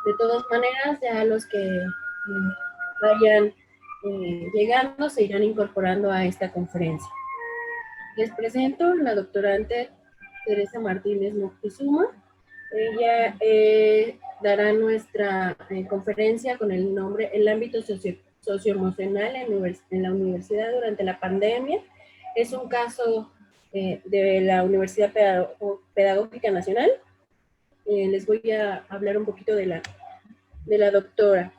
De todas maneras, ya los que vayan llegando se irán incorporando a esta conferencia. Les presento la doctorante Teresa Martínez Moctezuma. Ella dará nuestra conferencia con el nombre El ámbito socioemocional en la universidad durante la pandemia. Es un caso de la Universidad Pedagógica Nacional. Les voy a hablar un poquito de la doctora.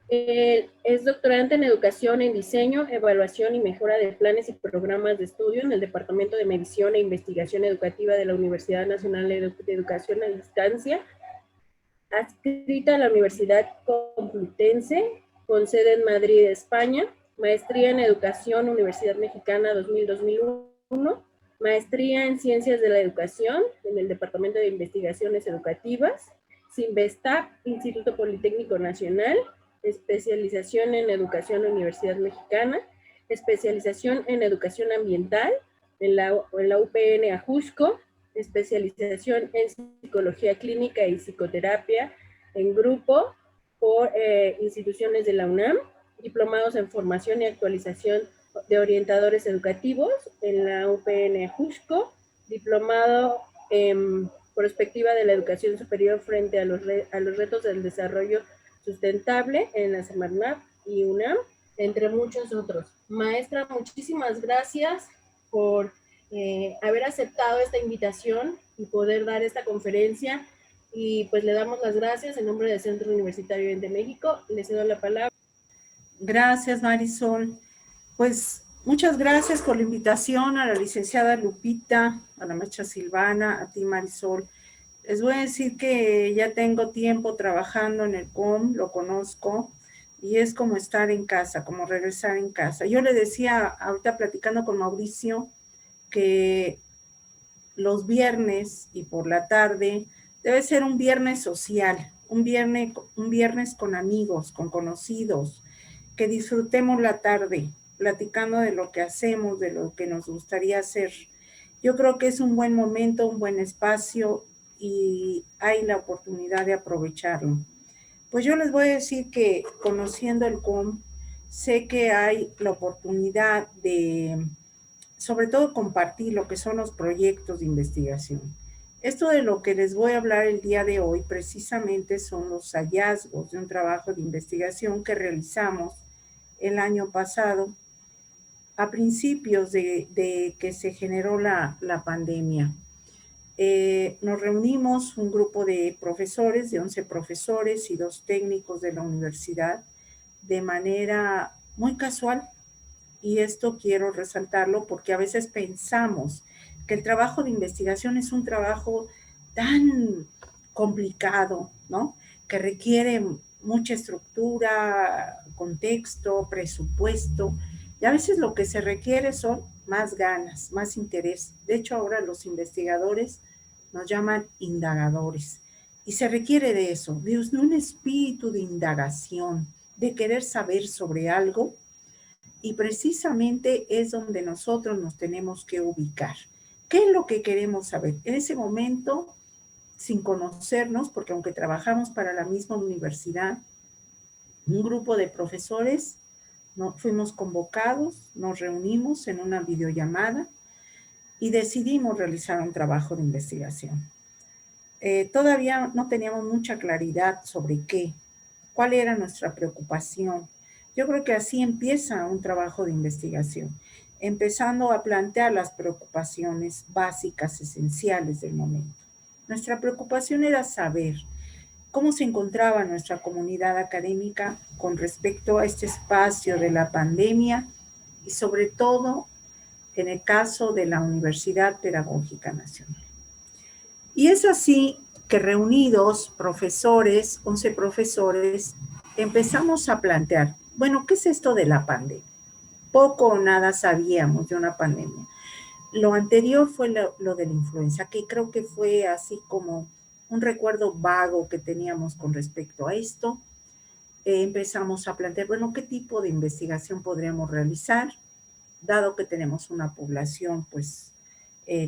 Es doctorante en Educación, en Diseño, Evaluación y Mejora de Planes y Programas de Estudio en el Departamento de Medición e Investigación Educativa de la Universidad Nacional de Educación a Distancia, adscrita a la Universidad Complutense, con sede en Madrid, España, maestría en Educación, Universidad Mexicana 2000-2001, maestría en Ciencias de la Educación en el Departamento de Investigaciones Educativas, Sinvestap, Instituto Politécnico Nacional, especialización en Educación Universidad Mexicana, especialización en Educación Ambiental en la UPN Ajusco, especialización en Psicología Clínica y Psicoterapia en grupo por instituciones de la UNAM, diplomados en Formación y Actualización de Orientadores Educativos en la UPN Ajusco, diplomado en Perspectiva de la Educación Superior frente a los retos del desarrollo sustentable en la Semarnat y UNAM, entre muchos otros. Maestra, muchísimas gracias por haber aceptado esta invitación y poder dar esta conferencia, y pues le damos las gracias en nombre del Centro Universitario de México. Le cedo la palabra. Gracias, Marisol. Pues muchas gracias por la invitación a la licenciada Lupita, a la maestra Silvana, a ti, Marisol. Les voy a decir que ya tengo tiempo trabajando en el COM, lo conozco, y es como estar en casa, como regresar en casa. Yo le decía, ahorita platicando con Mauricio, que los viernes y por la tarde debe ser un viernes social, un viernes con amigos, con conocidos, que disfrutemos la tarde, platicando de lo que hacemos, de lo que nos gustaría hacer. Yo creo que es un buen momento, un buen espacio, y hay la oportunidad de aprovecharlo. Pues yo les voy a decir que conociendo el COM, sé que hay la oportunidad de, sobre todo, compartir lo que son los proyectos de investigación. Esto de lo que les voy a hablar el día de hoy precisamente son los hallazgos de un trabajo de investigación que realizamos el año pasado, a principios de que se generó la pandemia. Nos reunimos un grupo de profesores, de 11 profesores y 2 técnicos de la universidad, de manera muy casual, y esto quiero resaltarlo porque a veces pensamos que el trabajo de investigación es un trabajo tan complicado, ¿no? Que requiere mucha estructura, contexto, presupuesto, y a veces lo que se requiere son más ganas, más interés. De hecho, ahora los investigadores nos llaman indagadores, y se requiere de eso, de un espíritu de indagación, de querer saber sobre algo, y precisamente es donde nosotros nos tenemos que ubicar. ¿Qué es lo que queremos saber? En ese momento, sin conocernos, porque aunque trabajamos para la misma universidad, un grupo de profesores fuimos convocados, nos reunimos en una videollamada y decidimos realizar un trabajo de investigación. Todavía no teníamos mucha claridad sobre cuál era nuestra preocupación. Yo creo que así empieza un trabajo de investigación, empezando a plantear las preocupaciones básicas, esenciales del momento. Nuestra preocupación era saber cómo se encontraba nuestra comunidad académica con respecto a este espacio de la pandemia, y sobre todo en el caso de la Universidad Pedagógica Nacional. Y es así que reunidos, profesores, 11 profesores, empezamos a plantear, bueno, ¿qué es esto de la pandemia? Poco o nada sabíamos de una pandemia. Lo anterior fue lo de la influenza, que creo que fue así como un recuerdo vago que teníamos con respecto a esto. Empezamos a plantear, bueno, ¿qué tipo de investigación podríamos realizar? Dado que tenemos una población, pues,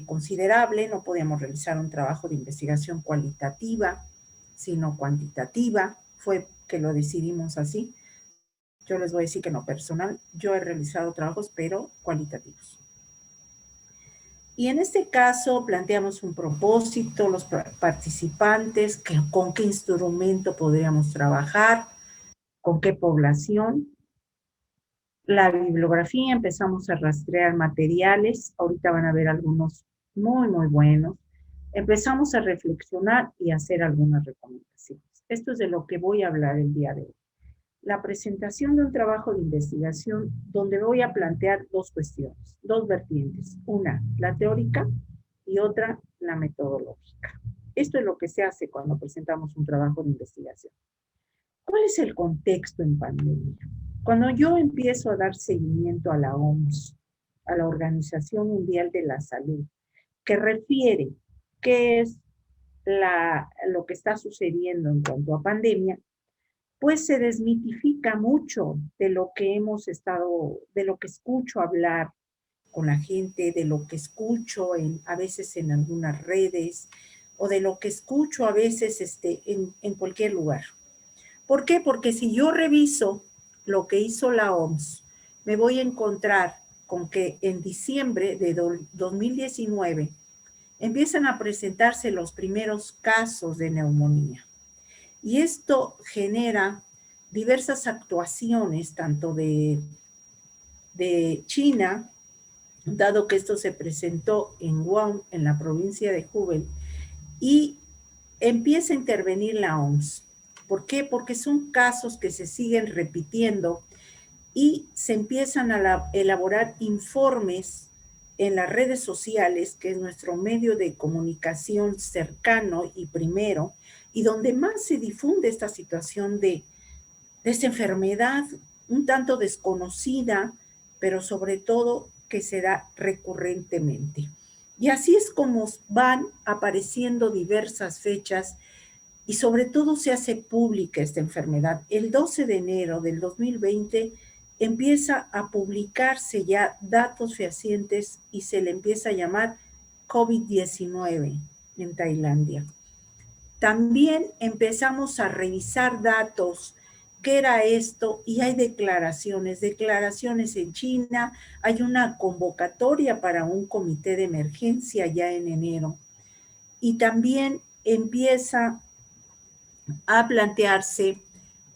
considerable, no podíamos realizar un trabajo de investigación cualitativa, sino cuantitativa, fue que lo decidimos así. Yo les voy a decir que en lo personal, yo he realizado trabajos, pero cualitativos. Y en este caso planteamos un propósito, los participantes, con qué instrumento podríamos trabajar, con qué población. La bibliografía, empezamos a rastrear materiales, ahorita van a ver algunos muy, muy buenos. Empezamos a reflexionar y hacer algunas recomendaciones. Esto es de lo que voy a hablar el día de hoy. La presentación de un trabajo de investigación donde voy a plantear dos cuestiones, dos vertientes. Una, la teórica y otra, la metodológica. Esto es lo que se hace cuando presentamos un trabajo de investigación. ¿Cuál es el contexto en pandemia? Cuando yo empiezo a dar seguimiento a la OMS, a la Organización Mundial de la Salud, que refiere qué es lo que está sucediendo en cuanto a pandemia, pues se desmitifica mucho de lo que hemos estado, de lo que escucho hablar con la gente, de lo que escucho a veces en algunas redes, o de lo que escucho a veces en cualquier lugar. ¿Por qué? Porque si yo reviso lo que hizo la OMS, me voy a encontrar con que en diciembre de 2019 empiezan a presentarse los primeros casos de neumonía. Y esto genera diversas actuaciones, tanto de China, dado que esto se presentó en Wuhan, en la provincia de Hubei, y empieza a intervenir la OMS. ¿Por qué? Porque son casos que se siguen repitiendo y se empiezan a elaborar informes en las redes sociales, que es nuestro medio de comunicación cercano y primero, y donde más se difunde esta situación de esta enfermedad un tanto desconocida, pero sobre todo que se da recurrentemente. Y así es como van apareciendo diversas fechas y sobre todo se hace pública esta enfermedad. El 12 de enero del 2020 empieza a publicarse ya datos fehacientes y se le empieza a llamar COVID-19 en Tailandia. También empezamos a revisar datos, qué era esto, y hay declaraciones en China, hay una convocatoria para un comité de emergencia ya en enero, y también empieza a plantearse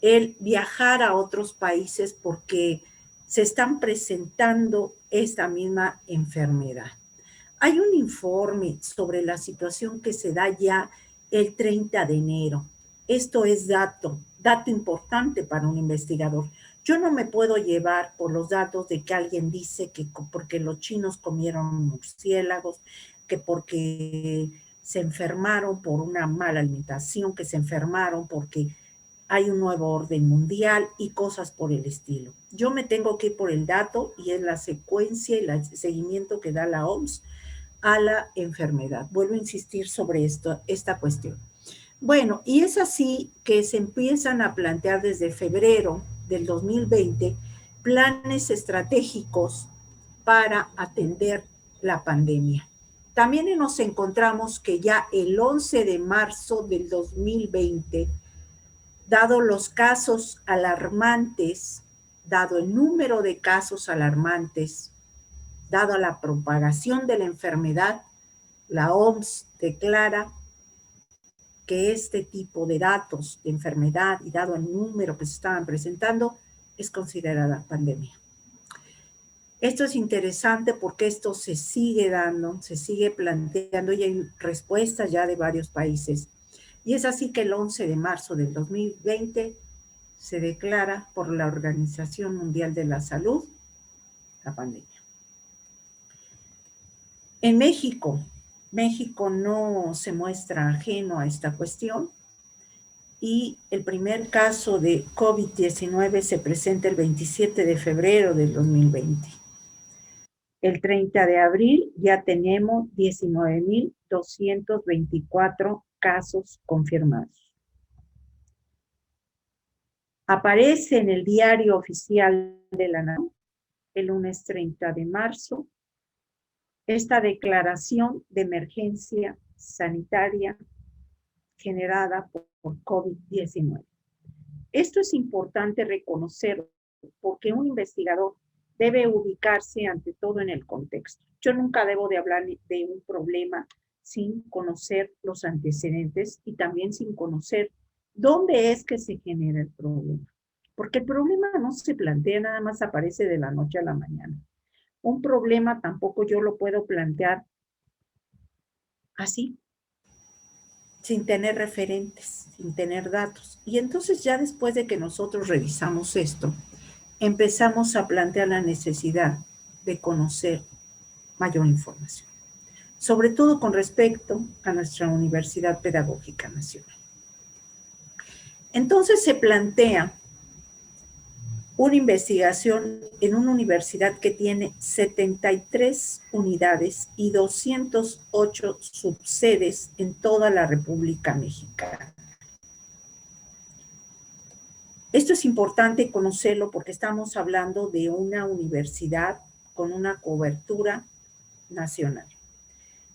el viajar a otros países porque se están presentando esta misma enfermedad. Hay un informe sobre la situación que se da ya el 30 de enero. Esto es dato importante para un investigador. Yo no me puedo llevar por los datos de que alguien dice que porque los chinos comieron murciélagos, que porque se enfermaron por una mala alimentación, que se enfermaron porque hay un nuevo orden mundial y cosas por el estilo. Yo me tengo que ir por el dato y es la secuencia y el seguimiento que da la OMS a la enfermedad. Vuelvo a insistir sobre esta cuestión. Bueno, y es así que se empiezan a plantear desde febrero del 2020 planes estratégicos para atender la pandemia. También nos encontramos que ya el 11 de marzo del 2020, dado los casos alarmantes, dado el número de casos alarmantes, dado la propagación de la enfermedad, la OMS declara que este tipo de datos de enfermedad y dado el número que se estaban presentando, es considerada pandemia. Esto es interesante porque esto se sigue dando, se sigue planteando y hay respuestas ya de varios países. Y es así que el 11 de marzo del 2020 se declara por la Organización Mundial de la Salud la pandemia. En México no se muestra ajeno a esta cuestión y el primer caso de COVID-19 se presenta el 27 de febrero del 2020. El 30 de abril ya tenemos 19.224 casos confirmados. Aparece en el diario oficial de la NAM el lunes 30 de marzo esta declaración de emergencia sanitaria generada por por COVID-19. Esto es importante reconocerlo porque un investigador debe ubicarse ante todo en el contexto. Yo nunca debo de hablar de un problema sin conocer los antecedentes y también sin conocer dónde es que se genera el problema. Porque el problema no se plantea, nada más aparece de la noche a la mañana. Un problema tampoco yo lo puedo plantear así, sin tener referentes, sin tener datos. Y entonces ya después de que nosotros revisamos esto, empezamos a plantear la necesidad de conocer mayor información, sobre todo con respecto a nuestra Universidad Pedagógica Nacional. Entonces se plantea una investigación en una universidad que tiene 73 unidades y 208 subsedes en toda la República Mexicana. Esto es importante conocerlo porque estamos hablando de una universidad con una cobertura nacional.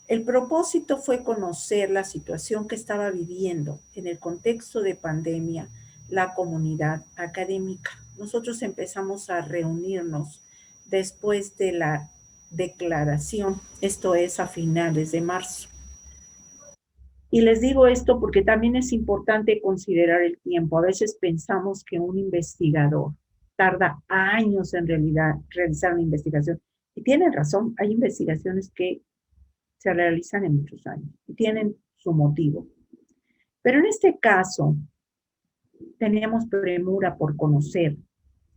El propósito fue conocer la situación que estaba viviendo en el contexto de pandemia la comunidad académica. Nosotros empezamos a reunirnos después de la declaración, esto es a finales de marzo. Y les digo esto porque también es importante considerar el tiempo. A veces pensamos que un investigador tarda años en realidad realizar una investigación. Y tienen razón, hay investigaciones que se realizan en muchos años y tienen su motivo. Pero en este caso, teníamos premura por conocer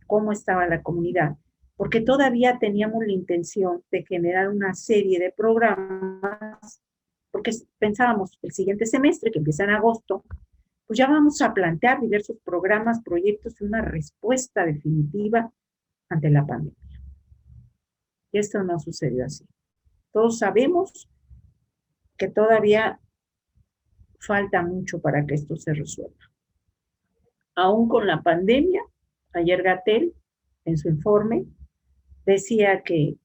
cómo estaba la comunidad, porque todavía teníamos la intención de generar una serie de programas, porque pensábamos el siguiente semestre, que empieza en agosto, pues ya vamos a plantear diversos programas, proyectos y una respuesta definitiva ante la pandemia. Y esto no sucedió así. Todos sabemos que todavía falta mucho para que esto se resuelva. Aún con la pandemia, ayer Gatell, en su informe, decía que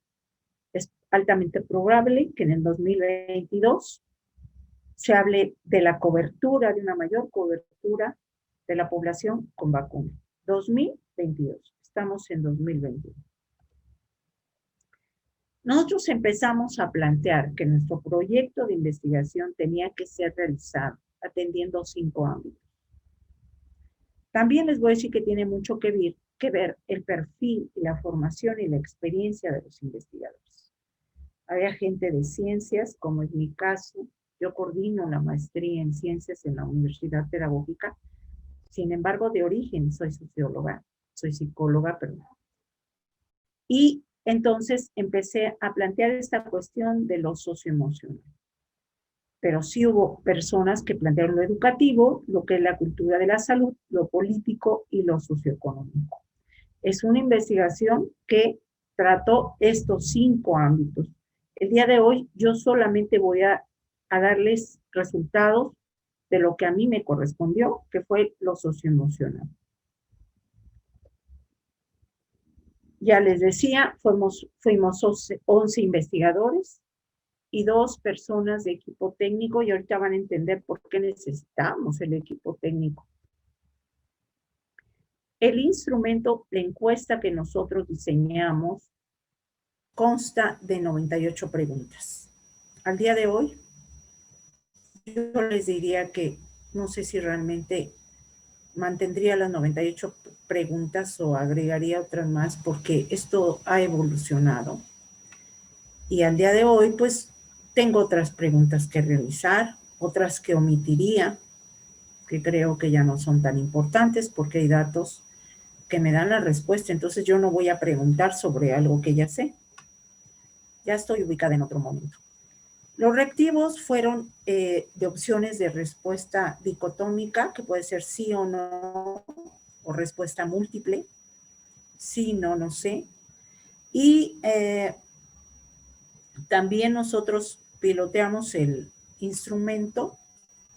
es altamente probable que en el 2022 se hable de la cobertura, de una mayor cobertura de la población con vacuna. 2022, estamos en 2021. Nosotros empezamos a plantear que nuestro proyecto de investigación tenía que ser realizado atendiendo 5 ámbitos. También les voy a decir que tiene mucho que ver el perfil y la formación y la experiencia de los investigadores. Había gente de ciencias, como es mi caso. Yo coordino la maestría en ciencias en la Universidad Pedagógica. Sin embargo, de origen soy psicóloga, perdón. Y entonces empecé a plantear esta cuestión de lo socioemocional. Pero sí hubo personas que plantearon lo educativo, lo que es la cultura de la salud, lo político y lo socioeconómico. Es una investigación que trató estos 5 ámbitos. El día de hoy yo solamente voy a darles resultados de lo que a mí me correspondió, que fue lo socioemocional. Ya les decía, fuimos 11 investigadores y 2 personas de equipo técnico, y ahorita van a entender por qué necesitamos el equipo técnico. El instrumento, la encuesta que nosotros diseñamos, consta de 98 preguntas. Al día de hoy, yo les diría que no sé si realmente mantendría las 98 preguntas o agregaría otras más, porque esto ha evolucionado. Y al día de hoy, pues, tengo otras preguntas que realizar, otras que omitiría, que creo que ya no son tan importantes porque hay datos que me dan la respuesta. Entonces yo no voy a preguntar sobre algo que ya sé. Ya estoy ubicada en otro momento. Los reactivos fueron de opciones de respuesta dicotómica, que puede ser sí o no, o respuesta múltiple, sí, no, no sé. Y también nosotros piloteamos el instrumento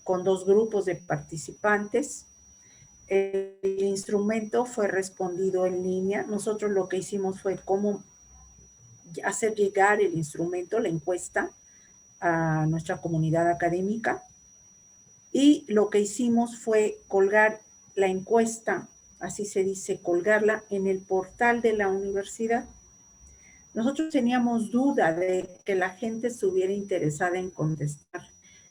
con 2 grupos de participantes. El instrumento fue respondido en línea. Nosotros lo que hicimos fue cómo hacer llegar el instrumento, la encuesta, a nuestra comunidad académica. y lo que hicimos fue colgar la encuesta, así se dice, colgarla en el portal de la universidad. Nosotros teníamos duda de que la gente estuviera interesada en contestar,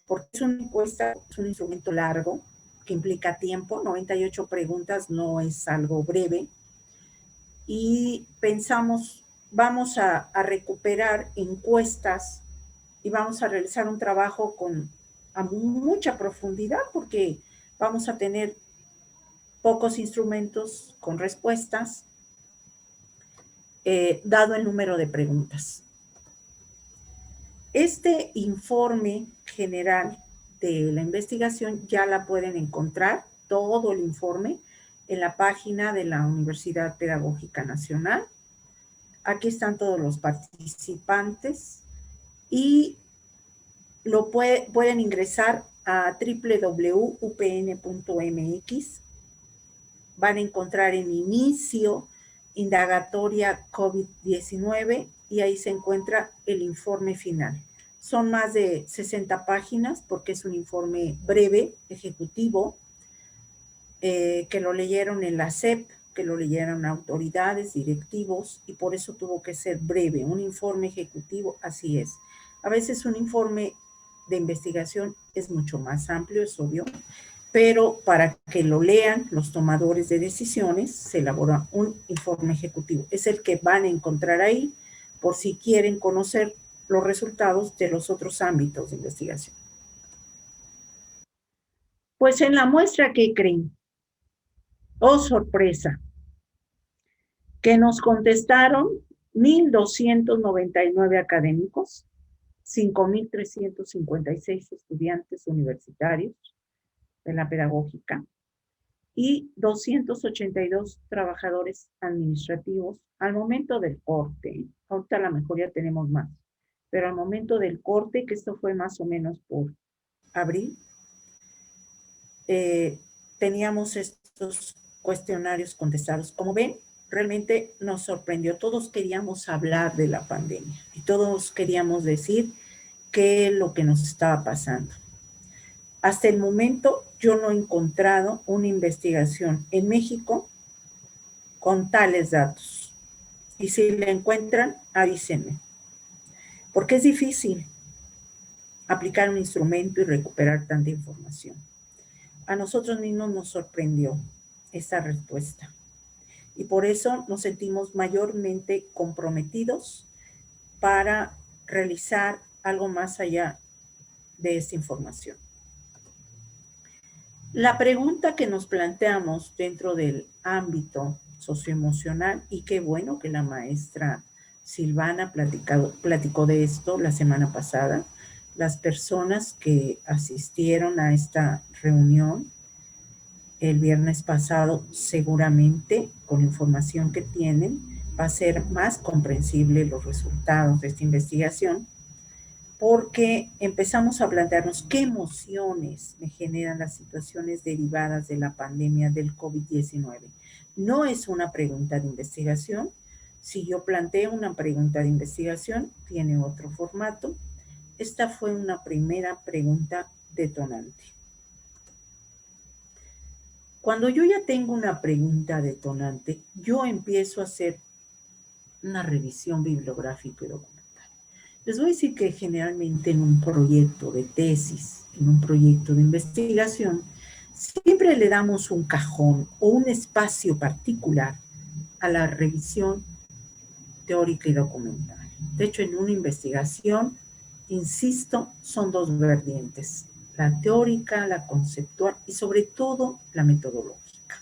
porque es una encuesta, es un instrumento largo que implica tiempo, 98 preguntas no es algo breve, y pensamos, vamos a recuperar encuestas y vamos a realizar un trabajo a mucha profundidad, porque vamos a tener pocos instrumentos con respuestas, dado el número de preguntas. Este informe general de la investigación ya la pueden encontrar, todo el informe, en la página de la Universidad Pedagógica Nacional. Aquí están todos los participantes y lo pueden ingresar a www.upn.mx. Van a encontrar en inicio indagatoria COVID-19 y ahí se encuentra el informe final. Son más de 60 páginas porque es un informe breve, ejecutivo, que lo leyeron en la SEP, que lo leyeron autoridades, directivos, y por eso tuvo que ser breve. Un informe ejecutivo, así es. A veces un informe de investigación es mucho más amplio, es obvio, pero para que lo lean los tomadores de decisiones, se elabora un informe ejecutivo. Es el que van a encontrar ahí por si quieren conocer los resultados de los otros ámbitos de investigación. Pues en la muestra, ¿qué creen? Oh, sorpresa, que nos contestaron 1,299 académicos, 5,356 estudiantes universitarios de la pedagógica y 282 trabajadores administrativos al momento del corte. Ahorita a lo mejor ya tenemos más, pero al momento del corte, que esto fue más o menos por abril, teníamos estos cuestionarios contestados. Como ven, realmente nos sorprendió. Todos queríamos hablar de la pandemia y todos queríamos decir qué es lo que nos estaba pasando. Hasta el momento yo no he encontrado una investigación en México con tales datos. Y si la encuentran, avísenme. Porque es difícil aplicar un instrumento y recuperar tanta información. A nosotros mismos nos sorprendió esta respuesta. Y por eso nos sentimos mayormente comprometidos para realizar algo más allá de esta información. La pregunta que nos planteamos dentro del ámbito socioemocional, y qué bueno que la maestra Silvana platicó de esto la semana pasada, las personas que asistieron a esta reunión el viernes pasado, seguramente con la información que tienen, va a ser más comprensible los resultados de esta investigación, porque empezamos a plantearnos qué emociones me generan las situaciones derivadas de la pandemia del COVID-19. No es una pregunta de investigación. Si yo planteo una pregunta de investigación, tiene otro formato. Esta fue una primera pregunta detonante. Cuando yo ya tengo una pregunta detonante, yo empiezo a hacer una revisión bibliográfica y documental. Les voy a decir que generalmente en un proyecto de tesis, en un proyecto de investigación, siempre le damos un cajón o un espacio particular a la revisión teórica y documental. De hecho, en una investigación, insisto, son dos vertientes: la teórica, la conceptual y sobre todo la metodológica.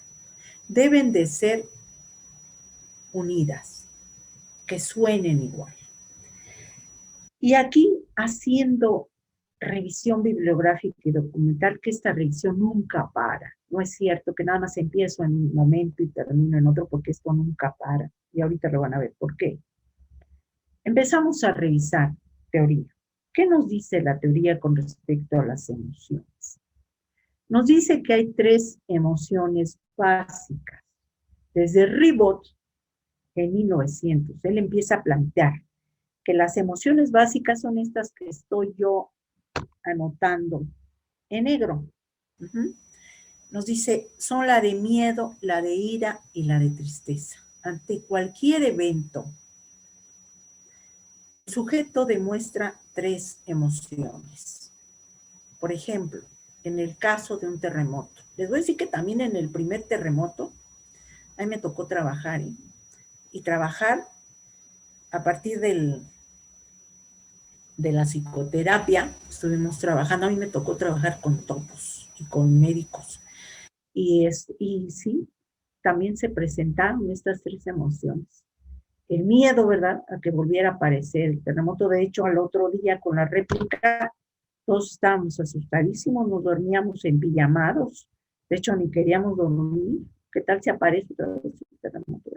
Deben de ser unidas, que suenen igual. Y aquí, haciendo revisión bibliográfica y documental, que esta revisión nunca para. No es cierto que nada más empiezo en un momento y termino en otro, porque esto nunca para. Y ahorita lo van a ver por qué. Empezamos a revisar teoría. ¿Qué nos dice la teoría con respecto a las emociones? Nos dice que hay 3 emociones básicas. Desde Ribot, en 1900, él empieza a plantear que las emociones básicas son estas que estoy yo anotando en negro. Nos dice, son la de miedo, la de ira y la de tristeza. Ante cualquier evento, el sujeto demuestra 3 emociones. Por ejemplo, en el caso de un terremoto. Les voy a decir que también en el primer terremoto, a mí me tocó trabajar, y trabajar a partir de la psicoterapia, estuvimos trabajando, a mí me tocó trabajar con topos y con médicos. Y sí, también se presentaron estas 3 emociones. El miedo, ¿verdad?, a que volviera a aparecer el terremoto. De hecho, al otro día con la réplica, todos estábamos asustadísimos, nos dormíamos en pijamados. De hecho, ni queríamos dormir. ¿Qué tal si aparece otra vez el terremoto?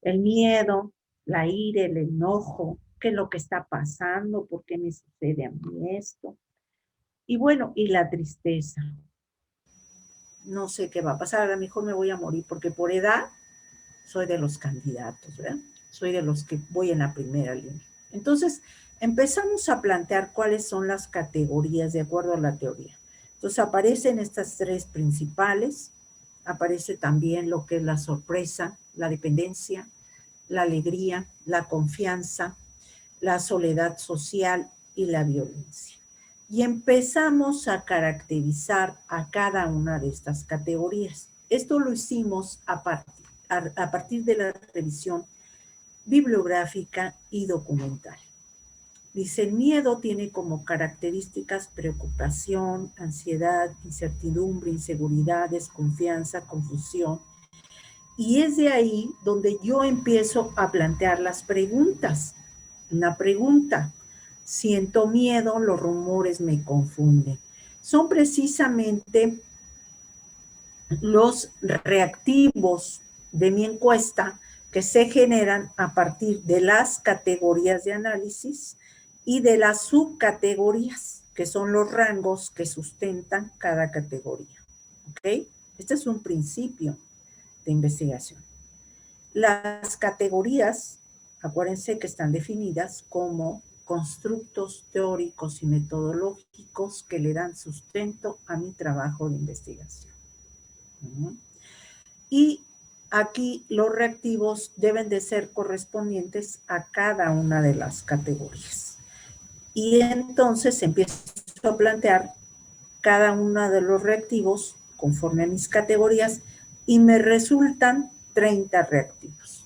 El miedo, la ira, el enojo, qué es lo que está pasando, por qué me sucede a mí esto. Y bueno, y la tristeza. No sé qué va a pasar, a lo mejor me voy a morir, porque por edad soy de los candidatos, ¿verdad? Soy de los que voy en la primera línea. Entonces, empezamos a plantear cuáles son las categorías de acuerdo a la teoría. Entonces, aparecen estas 3 principales, aparece también lo que es la sorpresa, la dependencia, la alegría, la confianza, la soledad social y la violencia. Y empezamos a caracterizar a cada una de estas categorías. Esto lo hicimos a partir de la revisión bibliográfica y documental. Dice, el miedo tiene como características preocupación, ansiedad, incertidumbre, inseguridad, desconfianza, confusión. Y es de ahí donde yo empiezo a plantear las preguntas. Una pregunta, siento miedo, los rumores me confunden. Son precisamente los reactivos de mi encuesta que se generan a partir de las categorías de análisis y de las subcategorías, que son los rangos que sustentan cada categoría. ¿Ok? Este es un principio de investigación. Las categorías, acuérdense que están definidas como constructos teóricos y metodológicos que le dan sustento a mi trabajo de investigación. Y aquí los reactivos deben de ser correspondientes a cada una de las categorías. Y entonces empiezo a plantear cada uno de los reactivos conforme a mis categorías y me resultan 30 reactivos.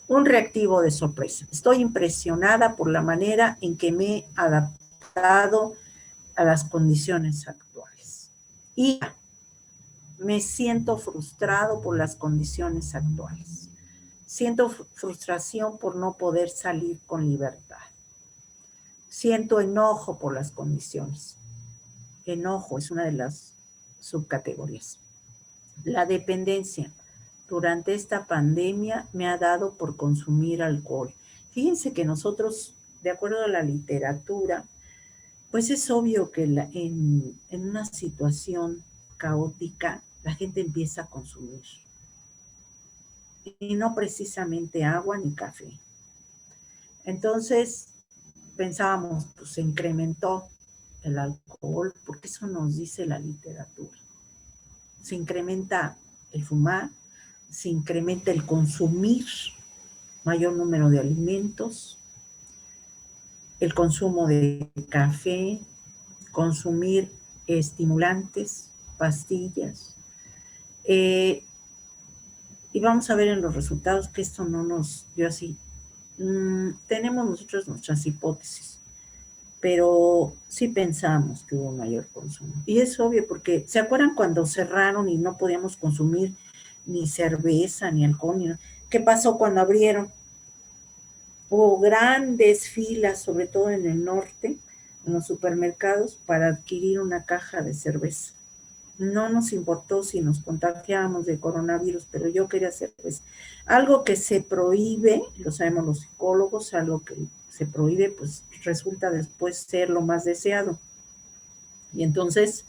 Un reactivo de sorpresa. Estoy impresionada por la manera en que me he adaptado a las condiciones actuales. Y me siento frustrado por las condiciones actuales. Siento frustración por no poder salir con libertad. Siento enojo por las condiciones. Enojo es una de las subcategorías. La dependencia. Durante esta pandemia me ha dado por consumir alcohol. Fíjense que nosotros, de acuerdo a la literatura, pues es obvio que en una situación caótica, la gente empieza a consumir. Y no precisamente agua ni café. Entonces, pensábamos, pues se incrementó el alcohol, porque eso nos dice la literatura. Se incrementa el fumar, se incrementa el consumir mayor número de alimentos, el consumo de café, consumir estimulantes, pastillas. Y vamos a ver en los resultados que esto no nos dio así. Tenemos nosotros nuestras hipótesis, pero sí pensamos que hubo mayor consumo. Y es obvio porque, ¿se acuerdan cuando cerraron y no podíamos consumir ni cerveza, ni alcohol, ni nada? ¿Qué pasó cuando abrieron? Hubo grandes filas, sobre todo en el norte, en los supermercados, para adquirir una caja de cerveza. No nos importó si nos contagiábamos de coronavirus, pero yo quería cerveza. Algo que se prohíbe, lo sabemos los psicólogos, algo que se prohíbe, pues resulta después ser lo más deseado. Y entonces,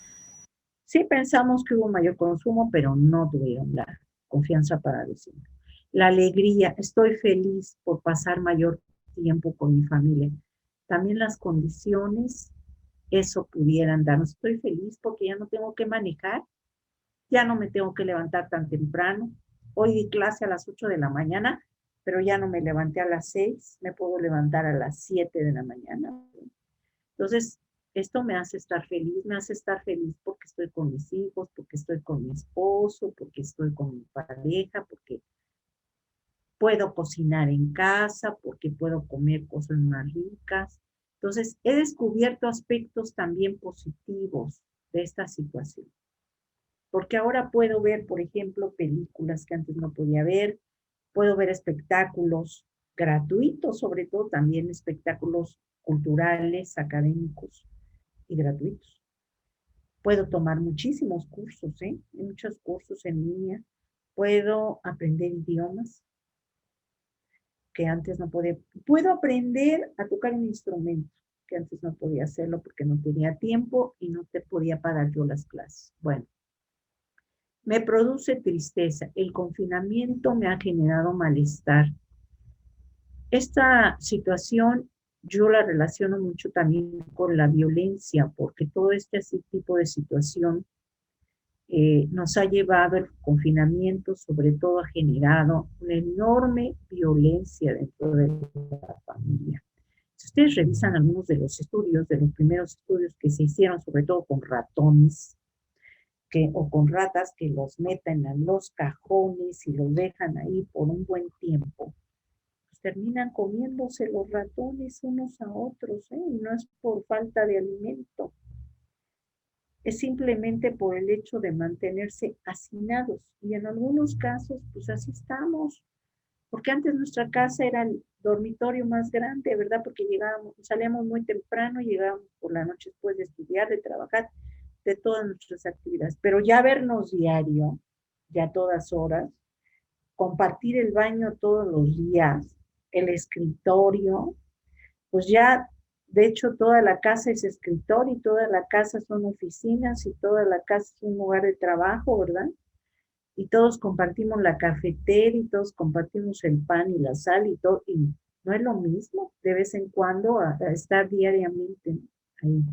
sí pensamos que hubo mayor consumo, pero no tuvieron la confianza para decirlo. La alegría, estoy feliz por pasar mayor tiempo con mi familia. También las condiciones eso pudieran darnos. Estoy feliz porque ya no tengo que manejar, ya no me tengo que levantar tan temprano. Hoy di clase a las 8 de la mañana, pero ya no me levanté a las 6, me puedo levantar a las 7 de la mañana. Entonces, esto me hace estar feliz porque estoy con mis hijos, porque estoy con mi esposo, porque estoy con mi pareja, porque puedo cocinar en casa, porque puedo comer cosas más ricas. Entonces, he descubierto aspectos también positivos de esta situación. Porque ahora puedo ver, por ejemplo, películas que antes no podía ver, puedo ver espectáculos gratuitos, sobre todo también espectáculos culturales, académicos y gratuitos. Puedo tomar muchísimos cursos, muchos cursos en línea. Puedo aprender idiomas que antes no podía. Puedo aprender a tocar un instrumento que antes no podía hacerlo porque no tenía tiempo y no te podía pagar yo las clases. Bueno, me produce tristeza. El confinamiento me ha generado malestar. Esta situación yo la relaciono mucho también con la violencia, porque todo este tipo de situación nos ha llevado, el confinamiento sobre todo ha generado una enorme violencia dentro de la familia. Si ustedes revisan algunos de los estudios, de los primeros estudios que se hicieron, sobre todo con ratones, o con ratas que los meten en los cajones y los dejan ahí por un buen tiempo, pues terminan comiéndose los ratones unos a otros, y no es por falta de alimento, es simplemente por el hecho de mantenerse hacinados, y en algunos casos, pues así estamos, porque antes nuestra casa era el dormitorio más grande, ¿verdad? Porque salíamos muy temprano, llegábamos por la noche después de estudiar, de trabajar, de todas nuestras actividades, pero ya vernos diario, ya a todas horas, compartir el baño todos los días, el escritorio, pues ya, de hecho, toda la casa es escritorio y toda la casa son oficinas y toda la casa es un lugar de trabajo, ¿verdad? Y todos compartimos la cafetera y todos compartimos el pan y la sal y todo, y no es lo mismo de vez en cuando a estar diariamente ahí.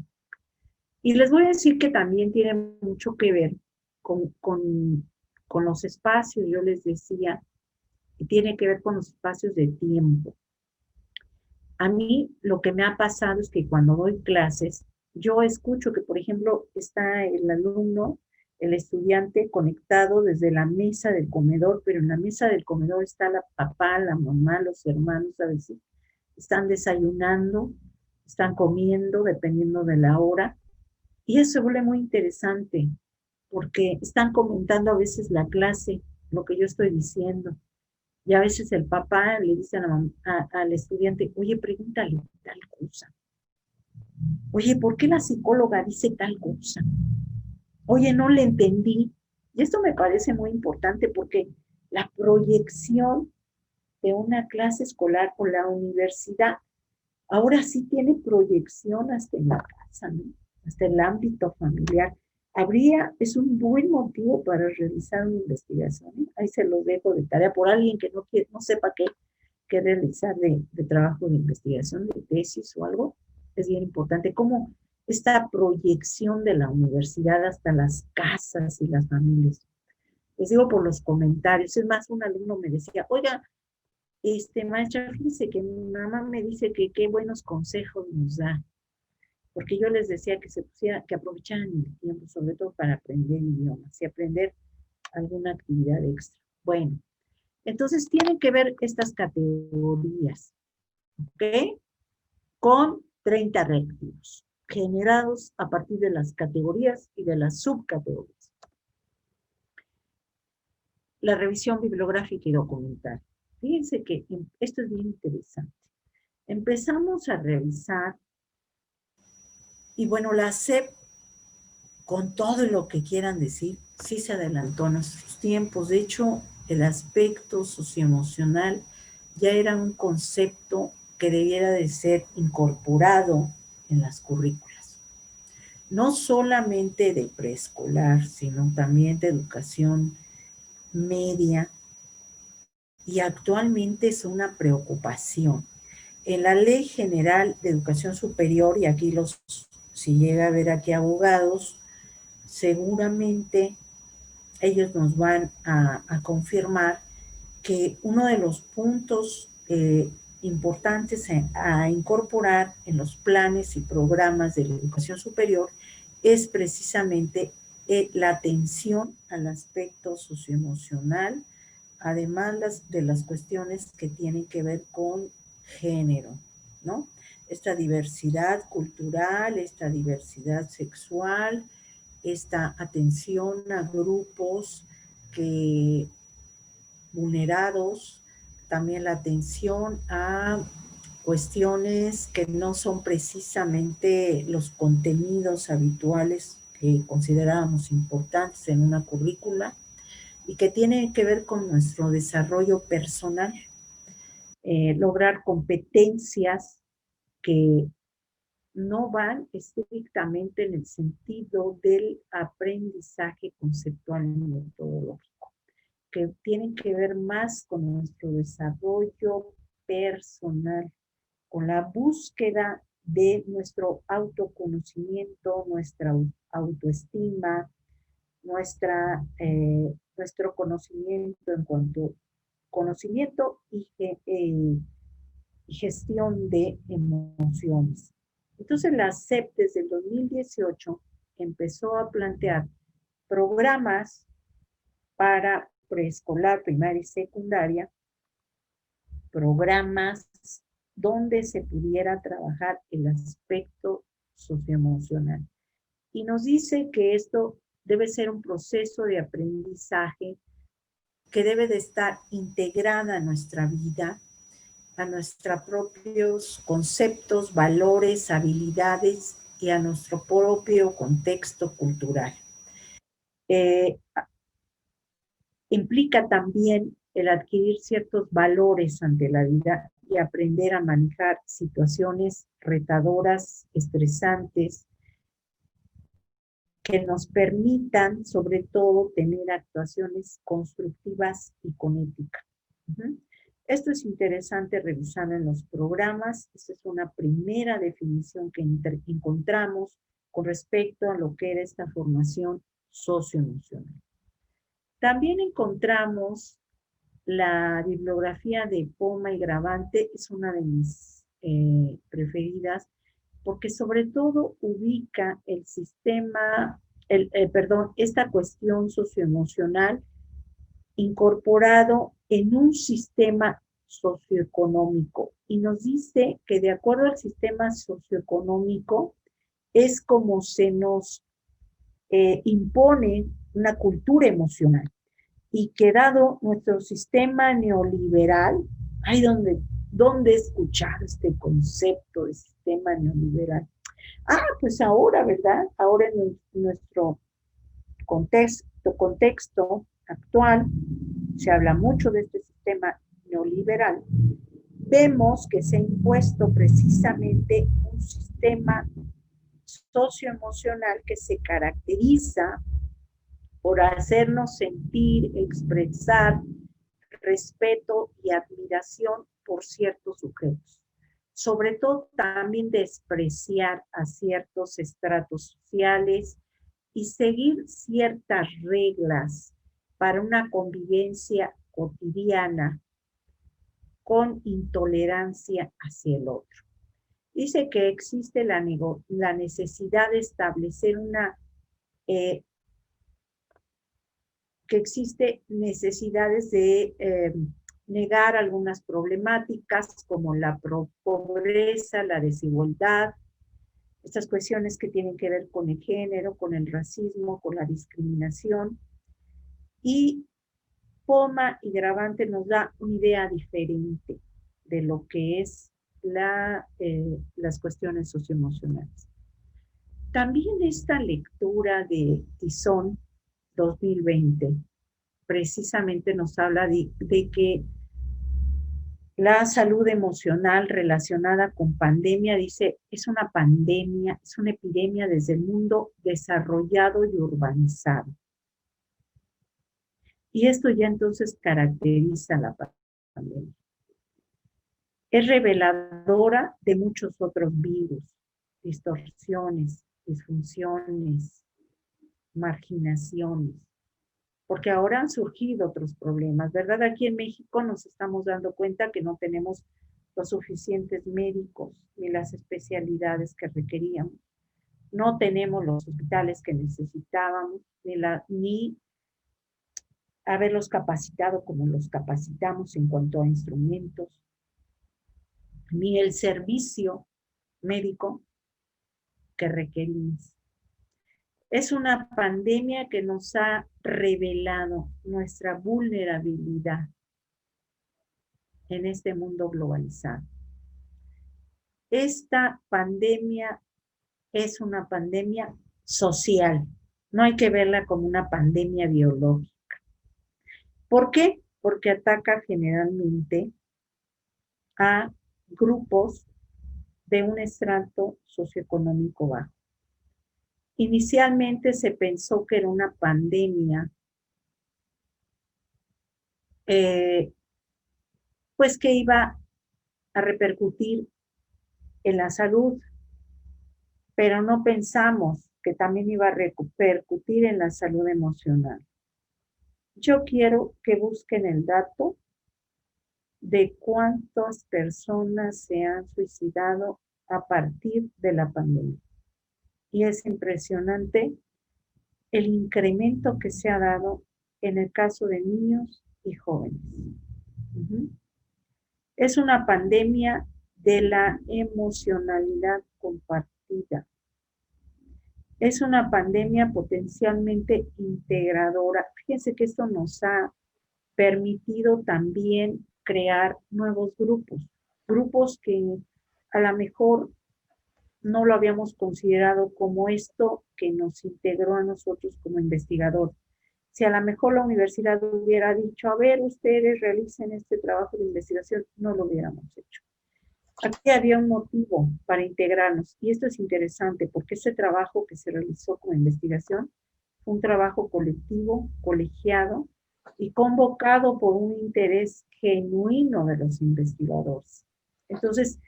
Y les voy a decir que también tiene mucho que ver con los espacios, yo les decía, y tiene que ver con los espacios de tiempo. A mí lo que me ha pasado es que cuando doy clases, yo escucho que, por ejemplo, está el alumno, el estudiante conectado desde la mesa del comedor, pero en la mesa del comedor está la papá, la mamá, los hermanos, a veces están desayunando, están comiendo, dependiendo de la hora. Y eso se vuelve muy interesante, porque están comentando a veces la clase, lo que yo estoy diciendo. Y a veces el papá le dice al estudiante, oye, pregúntale tal cosa. Oye, ¿por qué la psicóloga dice tal cosa? Oye, no le entendí. Y esto me parece muy importante porque la proyección de una clase escolar o la universidad ahora sí tiene proyección hasta en la casa, ¿no? Hasta el ámbito familiar. Es un buen motivo para realizar una investigación, ¿eh? Ahí se los dejo de tarea por alguien que no sepa qué realizar de trabajo de investigación, de tesis o algo. Es bien importante cómo esta proyección de la universidad hasta las casas y las familias. Les digo por los comentarios. Es más, un alumno me decía, oiga, maestra, fíjese que mi mamá me dice que qué buenos consejos nos da, porque yo les decía que aprovecharan el tiempo, sobre todo para aprender idiomas y aprender alguna actividad extra. Bueno, entonces tienen que ver estas categorías, ¿ok? Con 30 reactivos, generados a partir de las categorías y de las subcategorías. La revisión bibliográfica y documental. Fíjense que esto es bien interesante. Empezamos a revisar, y bueno, la SEP, con todo lo que quieran decir, sí se adelantó en nuestros tiempos. De hecho, el aspecto socioemocional ya era un concepto que debiera de ser incorporado en las currículas. No solamente de preescolar, sino también de educación media, y actualmente es una preocupación. En la Ley General de Educación Superior, y aquí los si llega a haber aquí abogados, seguramente ellos nos van a confirmar que uno de los puntos importantes a incorporar en los planes y programas de la educación superior es precisamente la atención al aspecto socioemocional, además de las cuestiones que tienen que ver con género, ¿no? Esta diversidad cultural, esta diversidad sexual, esta atención a grupos que vulnerados, también la atención a cuestiones que no son precisamente los contenidos habituales que considerábamos importantes en una currícula y que tienen que ver con nuestro desarrollo personal, lograr competencias que no van estrictamente en el sentido del aprendizaje conceptual y metodológico, que tienen que ver más con nuestro desarrollo personal, con la búsqueda de nuestro autoconocimiento, nuestra autoestima, nuestro conocimiento en cuanto a conocimiento y gestión de emociones. Entonces la SEP desde el 2018 empezó a plantear programas para preescolar, primaria y secundaria, programas donde se pudiera trabajar el aspecto socioemocional. Y nos dice que esto debe ser un proceso de aprendizaje que debe de estar integrada a nuestra vida, a nuestros propios conceptos, valores, habilidades y a nuestro propio contexto cultural. Implica también el adquirir ciertos valores ante la vida y aprender a manejar situaciones retadoras, estresantes, que nos permitan, sobre todo, tener actuaciones constructivas y con ética. Esto es interesante revisar en los programas. Esta es una primera definición que encontramos con respecto a lo que era esta formación socioemocional. También encontramos la bibliografía de Poma y Gravante, es una de mis preferidas, porque sobre todo ubica el sistema, esta cuestión socioemocional incorporado en un sistema socioeconómico y nos dice que de acuerdo al sistema socioeconómico es como se nos impone una cultura emocional y que dado nuestro sistema neoliberal, hay donde escuchar este concepto de sistema neoliberal. Pues ahora, ¿verdad? Ahora en nuestro contexto actual se habla mucho de este sistema neoliberal. Vemos que se ha impuesto precisamente un sistema socioemocional que se caracteriza por hacernos sentir, expresar respeto y admiración por ciertos sujetos. Sobre todo también despreciar a ciertos estratos sociales y seguir ciertas reglas para una convivencia cotidiana con intolerancia hacia el otro. Dice que existe la necesidad de establecer que existe necesidades de negar algunas problemáticas como la pobreza, la desigualdad, estas cuestiones que tienen que ver con el género, con el racismo, con la discriminación. Y Poma y Gravante nos da una idea diferente de lo que es las cuestiones socioemocionales. También esta lectura de Tizón 2020 precisamente nos habla de que la salud emocional relacionada con pandemia, dice, es una pandemia, es una epidemia desde el mundo desarrollado y urbanizado. Y esto ya entonces caracteriza la pandemia. Es reveladora de muchos otros virus, distorsiones, disfunciones, marginaciones, porque ahora han surgido otros problemas, ¿verdad? Aquí en México nos estamos dando cuenta que no tenemos los suficientes médicos ni las especialidades que requeríamos. No tenemos los hospitales que necesitábamos, ni haberlos capacitado como los capacitamos en cuanto a instrumentos, ni el servicio médico que requerimos. Es una pandemia que nos ha revelado nuestra vulnerabilidad en este mundo globalizado. Esta pandemia es una pandemia social. No hay que verla como una pandemia biológica. ¿Por qué? Porque ataca generalmente a grupos de un estrato socioeconómico bajo. Inicialmente se pensó que era una pandemia pues que iba a repercutir en la salud, pero no pensamos que también iba a repercutir en la salud emocional. Yo quiero que busquen el dato de cuántas personas se han suicidado a partir de la pandemia. Y es impresionante el incremento que se ha dado en el caso de niños y jóvenes. Es una pandemia de la emocionalidad compartida. Es una pandemia potencialmente integradora. Fíjense que esto nos ha permitido también crear nuevos grupos que a lo mejor no lo habíamos considerado como esto que nos integró a nosotros como investigador. Si a lo mejor la universidad hubiera dicho, a ver, ustedes realicen este trabajo de investigación, no lo hubiéramos hecho. Aquí había un motivo para integrarnos, y esto es interesante porque ese trabajo que se realizó como investigación fue un trabajo colectivo, colegiado y convocado por un interés genuino de los investigadores. Entonces,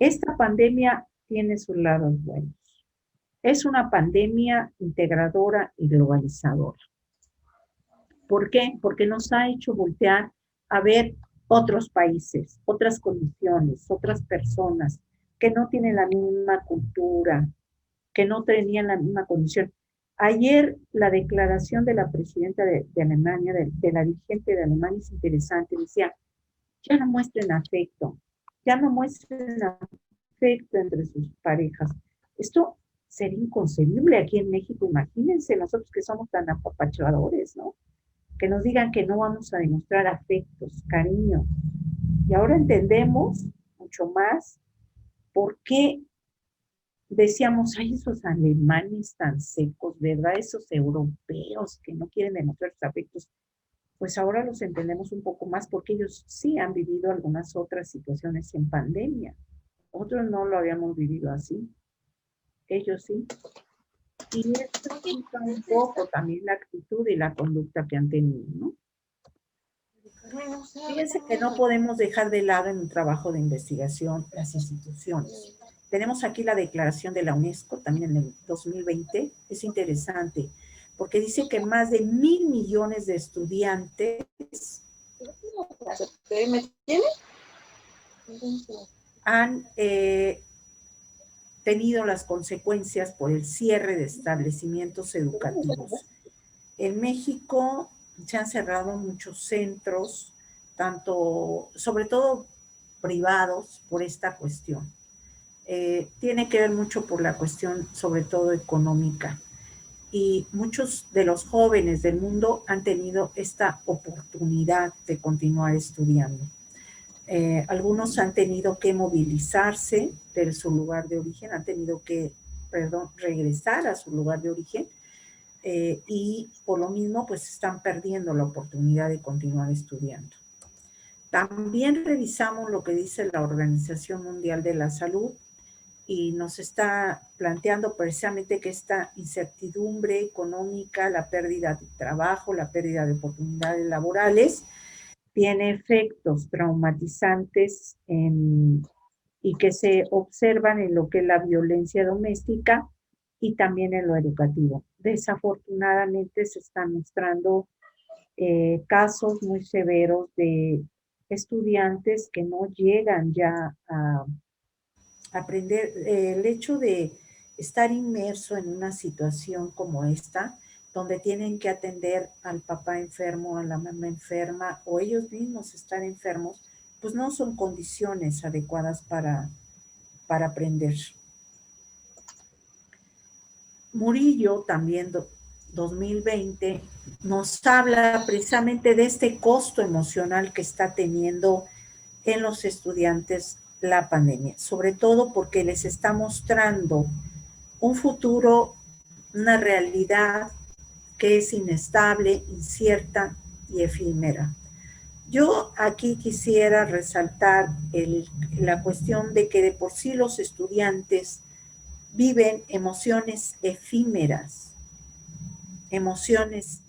esta pandemia tiene sus lados buenos. Es una pandemia integradora y globalizadora. ¿Por qué? Porque nos ha hecho voltear a ver otros países, otras condiciones, otras personas que no tienen la misma cultura, que no tenían la misma condición. Ayer la declaración de la presidenta de Alemania, de la dirigente de Alemania es interesante, decía, ya no muestren afecto, ya no muestren afecto entre sus parejas. Esto sería inconcebible aquí en México, imagínense nosotros que somos tan apapachadores, ¿no? Que nos digan que no vamos a demostrar afectos, cariño. Y ahora entendemos mucho más por qué decíamos, ay, esos alemanes tan secos, ¿verdad? Esos europeos que no quieren demostrar sus afectos. Pues ahora los entendemos un poco más porque ellos sí han vivido algunas otras situaciones en pandemia. Otros no lo habíamos vivido así. Ellos sí. Y esto explica un poco también la actitud y la conducta que han tenido, ¿no? Fíjense que no podemos dejar de lado en un trabajo de investigación las instituciones. Tenemos aquí la declaración de la UNESCO, también en el 2020. Es interesante, porque dice que más de 1,000 millones de estudiantes han tenido las consecuencias por el cierre de establecimientos educativos. En México se han cerrado muchos centros, sobre todo privados, por esta cuestión. Tiene que ver mucho por la cuestión, sobre todo económica. Y muchos de los jóvenes del mundo han tenido esta oportunidad de continuar estudiando. Algunos han tenido que movilizarse de su lugar de origen, han tenido que, regresar a su lugar de origen, y por lo mismo pues están perdiendo la oportunidad de continuar estudiando. También revisamos lo que dice la Organización Mundial de la Salud y nos está planteando precisamente que esta incertidumbre económica, la pérdida de trabajo, la pérdida de oportunidades laborales, tiene efectos traumatizantes y que se observan en lo que es la violencia doméstica y también en lo educativo. Desafortunadamente se están mostrando casos muy severos de estudiantes que no llegan ya a aprender. El hecho de estar inmerso en una situación como esta, donde tienen que atender al papá enfermo, a la mamá enferma, o ellos mismos estar enfermos, pues no son condiciones adecuadas para aprender. Murillo, también 2020, nos habla precisamente de este costo emocional que está teniendo en los estudiantes la pandemia, sobre todo porque les está mostrando un futuro, una realidad que es inestable, incierta y efímera. Yo aquí quisiera resaltar la cuestión de que de por sí los estudiantes viven emociones efímeras, emociones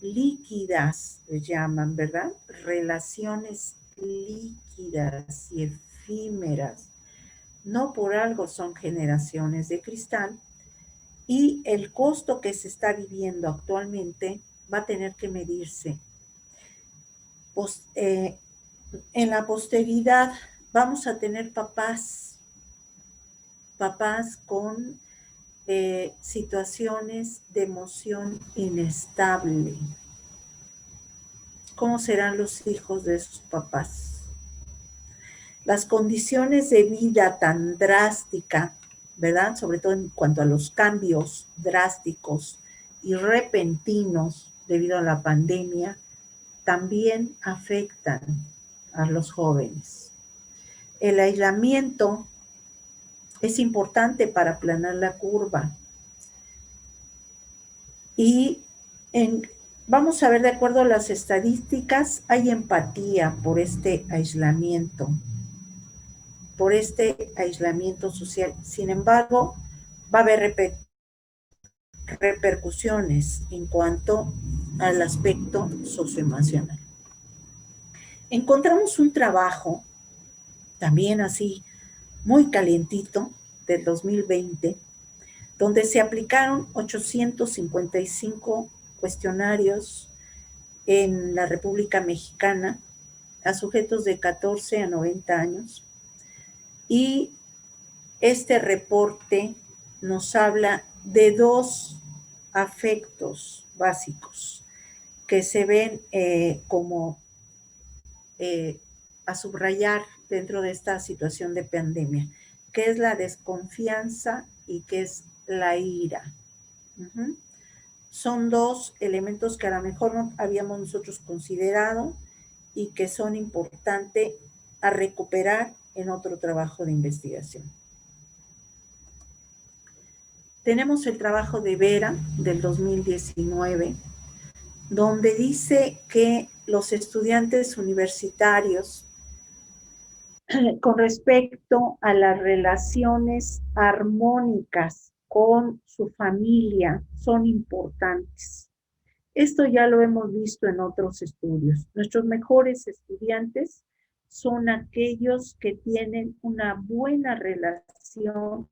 líquidas, le llaman, ¿verdad? Relaciones líquidas y efímeras. No por algo son generaciones de cristal, y el costo que se está viviendo actualmente va a tener que medirse. En la posteridad vamos a tener papás con situaciones de emoción inestable. ¿Cómo serán los hijos de sus papás? Las condiciones de vida tan drásticas, ¿verdad? Sobre todo en cuanto a los cambios drásticos y repentinos debido a la pandemia, también afectan a los jóvenes. El aislamiento es importante para aplanar la curva. Y vamos a ver, de acuerdo a las estadísticas, hay empatía por este aislamiento social. Sin embargo, va a haber repercusiones en cuanto al aspecto socioemocional. Encontramos un trabajo, también así, muy calientito, del 2020, donde se aplicaron 855 cuestionarios en la República Mexicana a sujetos de 14 a 90 años. Y este reporte nos habla de dos afectos básicos que se ven como a subrayar dentro de esta situación de pandemia, que es la desconfianza y que es la ira. Son dos elementos que a lo mejor no habíamos nosotros considerado y que son importantes a recuperar en otro trabajo de investigación. Tenemos el trabajo de Vera del 2019, donde dice que los estudiantes universitarios, con respecto a las relaciones armónicas con su familia, son importantes. Esto ya lo hemos visto en otros estudios. Nuestros mejores estudiantes son aquellos que tienen una buena relación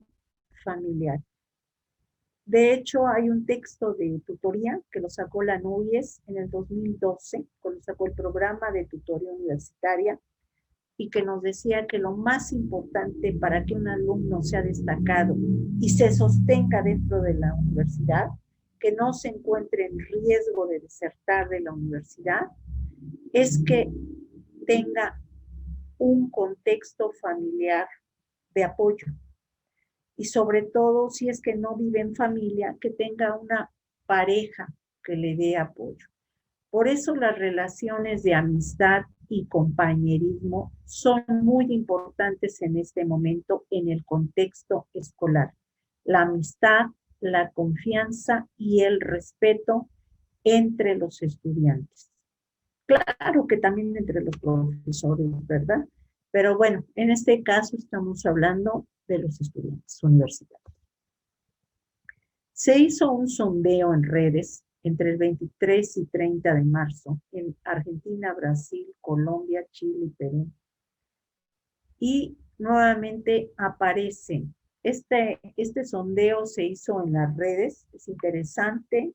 familiar. De hecho, hay un texto de tutoría que lo sacó la NUYES en el 2012, cuando sacó el programa de tutoría universitaria, y que nos decía que lo más importante para que un alumno sea destacado y se sostenga dentro de la universidad, que no se encuentre en riesgo de desertar de la universidad, es que tenga un contexto familiar de apoyo. Y sobre todo, si es que no vive en familia, que tenga una pareja que le dé apoyo. Por eso las relaciones de amistad y compañerismo son muy importantes en este momento en el contexto escolar. La amistad, la confianza y el respeto entre los estudiantes. Claro que también entre los profesores, ¿verdad? Pero bueno, en este caso estamos hablando de los estudiantes universitarios. Se hizo un sondeo en redes entre el 23 y 30 de marzo en Argentina, Brasil, Colombia, Chile y Perú. Y nuevamente aparece Este sondeo se hizo en las redes, es interesante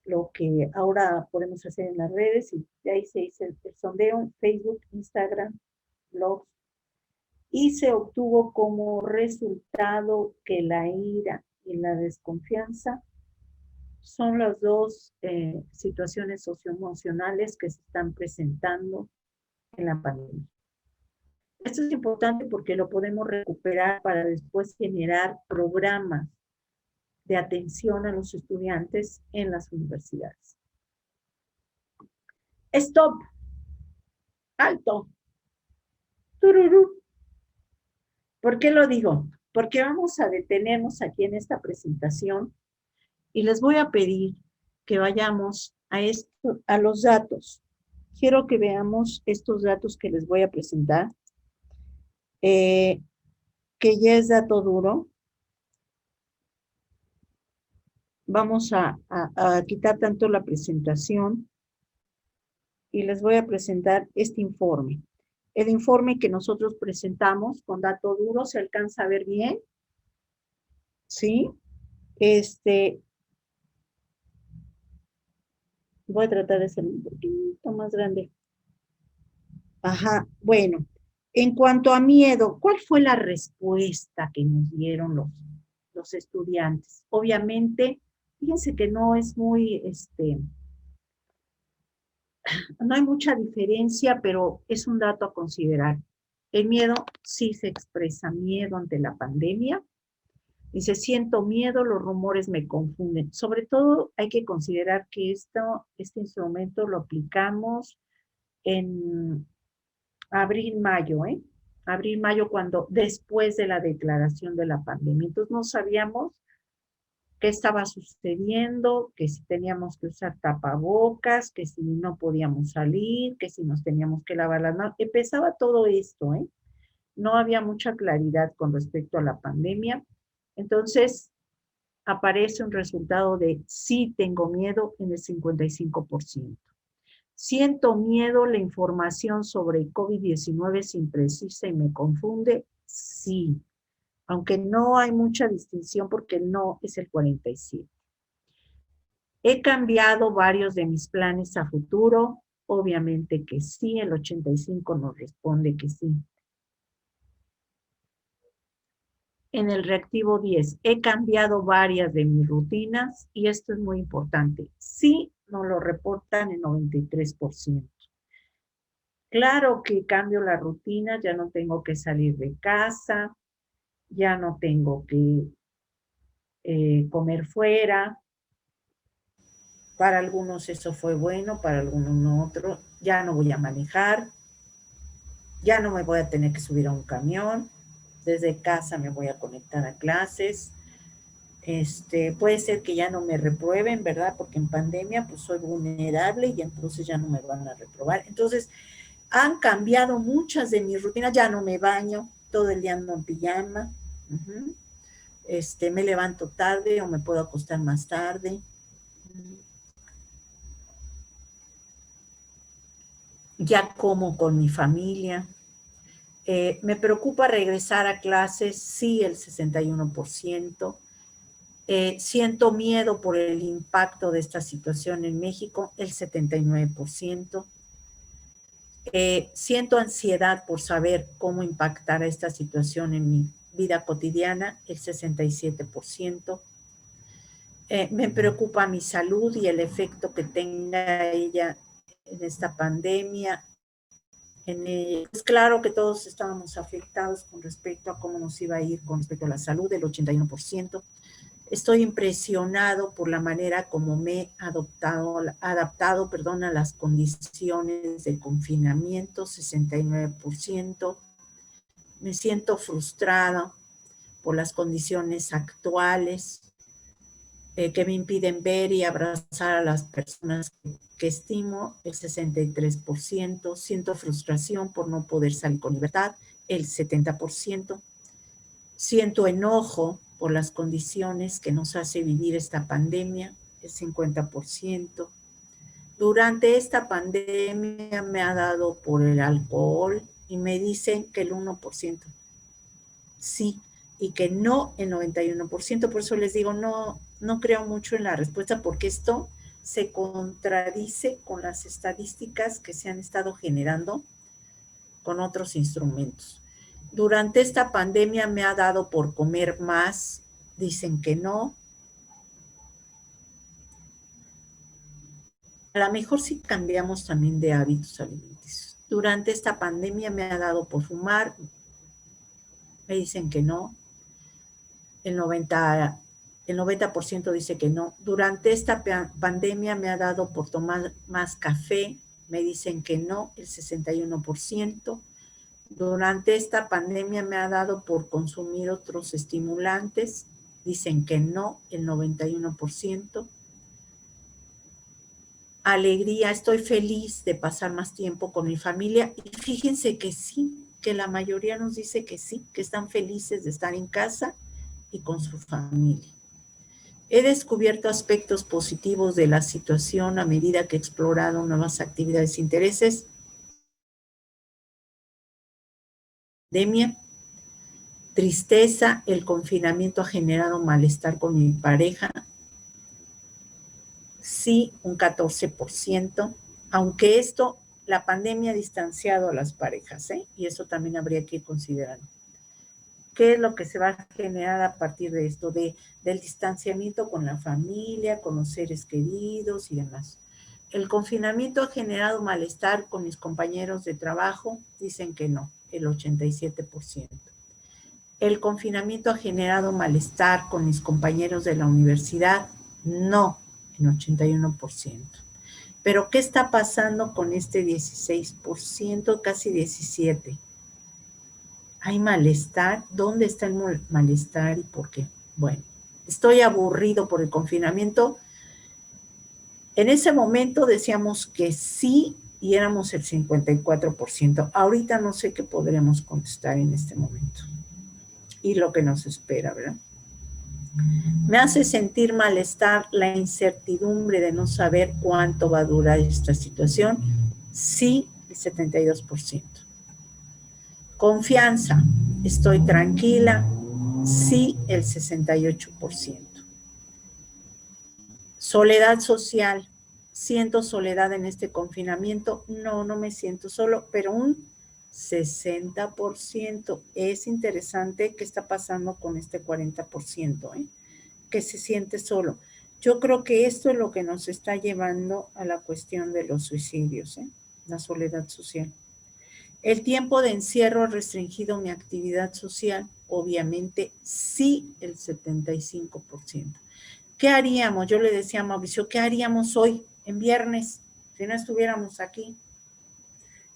lo que ahora podemos hacer en las redes, y de ahí se hizo el sondeo en Facebook, Instagram, blogs, y se obtuvo como resultado que la ira y la desconfianza son las dos situaciones socioemocionales que se están presentando en la pandemia. Esto es importante porque lo podemos recuperar para después generar programas de atención a los estudiantes en las universidades. Stop. Alto. Tururú. ¿Por qué lo digo? Porque vamos a detenernos aquí en esta presentación y les voy a pedir que vayamos a los datos. Quiero que veamos estos datos que les voy a presentar, que ya es dato duro. Vamos a quitar tanto la presentación y les voy a presentar este informe. El informe que nosotros presentamos con dato duro, ¿se alcanza a ver bien? ¿Sí? Voy a tratar de ser un poquito más grande. Ajá, bueno. En cuanto a miedo, ¿cuál fue la respuesta que nos dieron los estudiantes? Obviamente, fíjense que no es muy, no hay mucha diferencia, pero es un dato a considerar. El miedo sí se expresa, miedo ante la pandemia. Dice, siento miedo, los rumores me confunden. Sobre todo hay que considerar que este instrumento lo aplicamos en abril, mayo, Abril, mayo, después de la declaración de la pandemia. Entonces no sabíamos qué estaba sucediendo, que si teníamos que usar tapabocas, que si no podíamos salir, que si nos teníamos que lavar las manos. Empezaba todo esto, No había mucha claridad con respecto a la pandemia. Entonces, aparece un resultado de sí tengo miedo en el 55%. Siento miedo, la información sobre COVID-19 es imprecisa y me confunde, sí. Aunque no hay mucha distinción porque no es el 47%. He cambiado varios de mis planes a futuro, obviamente que sí, el 85% nos responde que sí. En el reactivo 10, he cambiado varias de mis rutinas y esto es muy importante. Sí, nos lo reportan el 93%. Claro que cambio la rutina, ya no tengo que salir de casa, ya no tengo que comer fuera. Para algunos eso fue bueno, para algunos no otro. Ya no voy a manejar, ya no me voy a tener que subir a un camión. Desde casa me voy a conectar a clases. Puede ser que ya no me reprueben, ¿verdad? Porque en pandemia pues soy vulnerable y entonces ya no me van a reprobar. Entonces, han cambiado muchas de mis rutinas. Ya no me baño, todo el día ando en pijama. Me levanto tarde o me puedo acostar más tarde. Ya como con mi familia. Me preocupa regresar a clases, sí, el 61%. Siento miedo por el impacto de esta situación en México, el 79%. Siento ansiedad por saber cómo impactará esta situación en mi vida cotidiana, el 67%. Me preocupa mi salud y el efecto que tenga ella en esta pandemia. Es claro que todos estábamos afectados con respecto a cómo nos iba a ir con respecto a la salud, el 81%. Estoy impresionado por la manera como me he adaptado a las condiciones de confinamiento, 69%. Me siento frustrada por las condiciones actuales que me impiden ver y abrazar a las personas que estimo, el 63%. Siento frustración por no poder salir con libertad, el 70%. Siento enojo por las condiciones que nos hace vivir esta pandemia, el 50%. Durante esta pandemia me ha dado por el alcohol y me dicen que el 1%. Sí, y que no el 91%. Por eso les digo, no creo mucho en la respuesta porque esto se contradice con las estadísticas que se han estado generando con otros instrumentos. Durante esta pandemia me ha dado por comer más, dicen que no. A lo mejor si cambiamos también de hábitos alimenticios. Durante esta pandemia me ha dado por fumar, me dicen que no. El 90% dice que no. Durante esta pandemia me ha dado por tomar más café, me dicen que no, el 61%. Durante esta pandemia me ha dado por consumir otros estimulantes, dicen que no, el 91%. Alegría, estoy feliz de pasar más tiempo con mi familia. Y fíjense que sí, que la mayoría nos dice que sí, que están felices de estar en casa y con su familia. He descubierto aspectos positivos de la situación a medida que he explorado nuevas actividades e intereses. Pandemia, tristeza, el confinamiento ha generado malestar con mi pareja. Sí, un 14%, aunque la pandemia ha distanciado a las parejas, y eso también habría que considerarlo. ¿Qué es lo que se va a generar a partir de esto? Del distanciamiento con la familia, con los seres queridos y demás. El confinamiento ha generado malestar con mis compañeros de trabajo, dicen que no, el 87%. El confinamiento ha generado malestar con mis compañeros de la universidad, no, el 81%. Pero ¿qué está pasando con este 16%, casi 17%? ¿Hay malestar? ¿Dónde está el malestar y por qué? Bueno, estoy aburrido por el confinamiento. En ese momento decíamos que sí y éramos el 54%. Ahorita no sé qué podremos contestar en este momento y lo que nos espera, ¿verdad? Me hace sentir malestar la incertidumbre de no saber cuánto va a durar esta situación. Sí, el 72%. Confianza, estoy tranquila. Sí, el 68%. Soledad social, ¿siento soledad en este confinamiento? No, no me siento solo, pero un 60%. Es interesante qué está pasando con este 40%, que se siente solo. Yo creo que esto es lo que nos está llevando a la cuestión de los suicidios, la soledad social. El tiempo de encierro ha restringido mi actividad social, obviamente sí, el 75%. ¿Qué haríamos? Yo le decía a Mauricio, ¿qué haríamos hoy, en viernes, si no estuviéramos aquí?